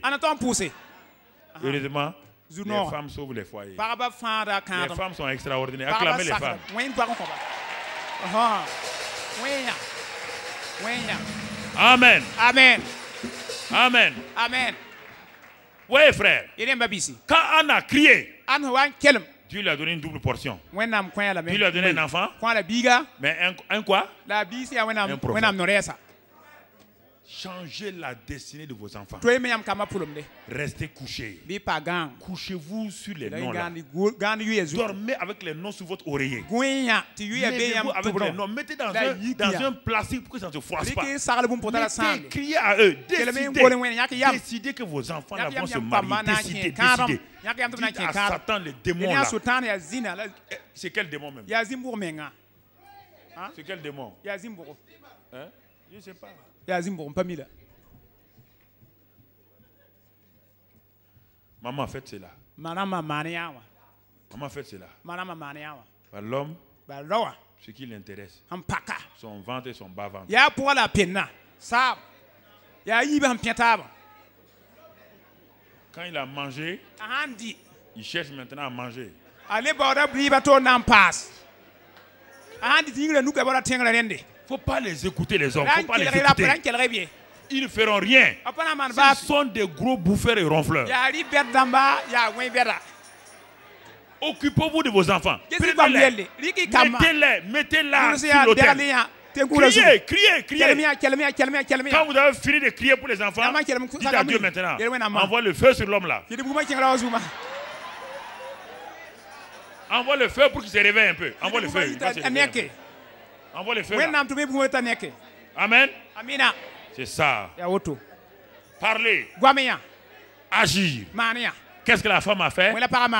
Heureusement, les femmes sauvent les foyers. Les femmes sont extraordinaires. Acclamez les femmes. Amen. Amen. Amen. Amen. Oui, frère. Quand Anne a crié, Dieu lui a donné une double portion. Dieu lui a donné un enfant. Mais un quoi? Un prophète. Changez la destinée de vos enfants. Restez couchés. Couchez-vous sur les noms là. Dormez avec les noms sur votre oreiller. Mettez-vous avec les noms. Mettez dans un plastique pour que ça ne se froisse pas. Mettez, criez à eux. Décidez que vos enfants vont se marier. Décidez. Dites à Satan, les démons là. C'est quel démon même? C'est quel démon? Hein? Je ne sais pas. Maman fait cela. Maman fait cela. L'homme, ce qui l'intéresse, son ventre et son bas-ventre. Quand il a mangé, il cherche maintenant à manger. Il ne faut pas les écouter, les hommes. Faut pas les écouter. Ils ne feront rien. Ce sont des gros bouffeurs et ronfleurs. Occupez-vous de vos enfants. Prenez-les. Mettez-les sur l'autel. Criez. Quand vous avez fini de crier pour les enfants, dites à Dieu maintenant. Envoie le feu sur l'homme là. Envoie le feu pour qu'il se réveille un peu. Envoie le feu. Envoie le feu là. Amen. C'est ça. Parler. Agir. Qu'est-ce que la femme a fait?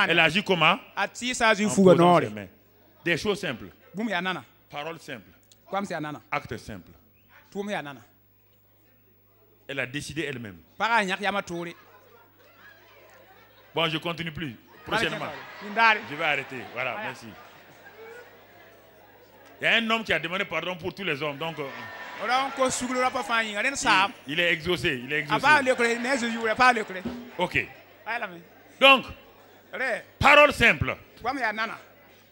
Elle agit comment? Des choses simples. Paroles simples. Actes simples. Elle a décidé elle-même. Bon, je continue plus. Prochainement. Je vais arrêter. Voilà, merci. Il y a un homme qui a demandé pardon pour tous les hommes. Donc, il est exaucé. Ok. Donc, parole simple.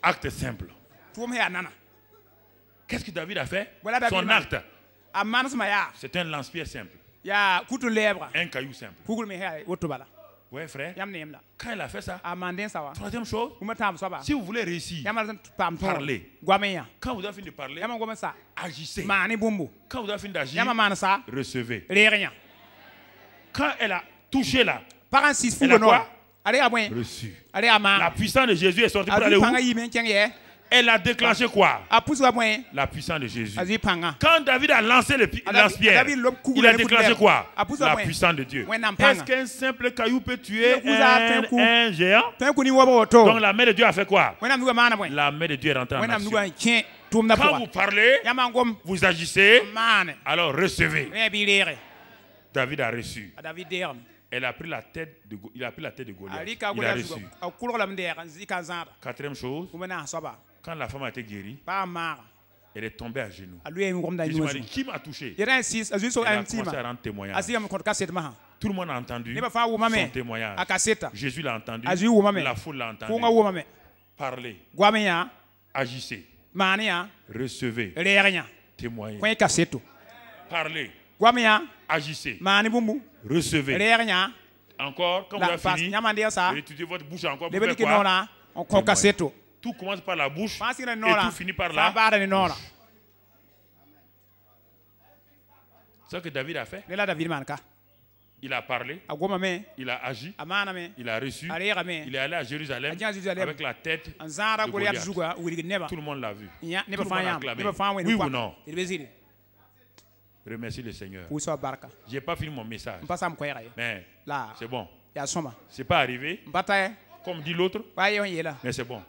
Acte simple. Qu'est-ce que David a fait? Son acte. C'est un lance-pierre simple. Un caillou simple. Oui, frère. Quand il a fait ça, troisième chose, si vous voulez réussir, parlez. Quand vous avez fini de parler, agissez. Quand vous avez fini d'agir, recevez. Quand elle a touché là, elle a quoi? Reçu. La puissance de Jésus est sortie pour aller où? Elle a déclenché quoi? La puissance de Jésus. Quand David a lancé le lance-pierre, il a déclassé quoi? La puissance de Dieu. Est-ce qu'un simple caillou peut tuer un géant? Donc la main de Dieu a fait quoi? La main de Dieu est rentrée en action. Quand vous parlez, vous agissez, alors recevez. David a reçu. Il a pris la tête de Goliath. Il a reçu. Quatrième chose, quand la femme a été guérie, elle est tombée à genoux. Jésus m'a dit, qui m'a touché? Elle a commencé à rendre témoignage. Tout le monde a entendu son témoignage. Jésus l'a entendu. La foule l'a entendu. Parlez. Agissez. Recevez. Témoignez. Parlez. Agissez. Recevez. Encore, quand vous avez fini, étudiez votre bouche encore. Vous faites quoi? Tout commence par la bouche et tout finit par la bouche. C'est ce que David a fait. Il a parlé, il a agi, il a reçu, il est allé à Jérusalem avec la tête de Goliath. Tout le monde l'a vu. Tout le monde a acclamé. Oui ou non? Remercie le Seigneur. Je n'ai pas fini mon message. Mais c'est bon. Ce n'est pas arrivé, comme dit l'autre, mais c'est bon.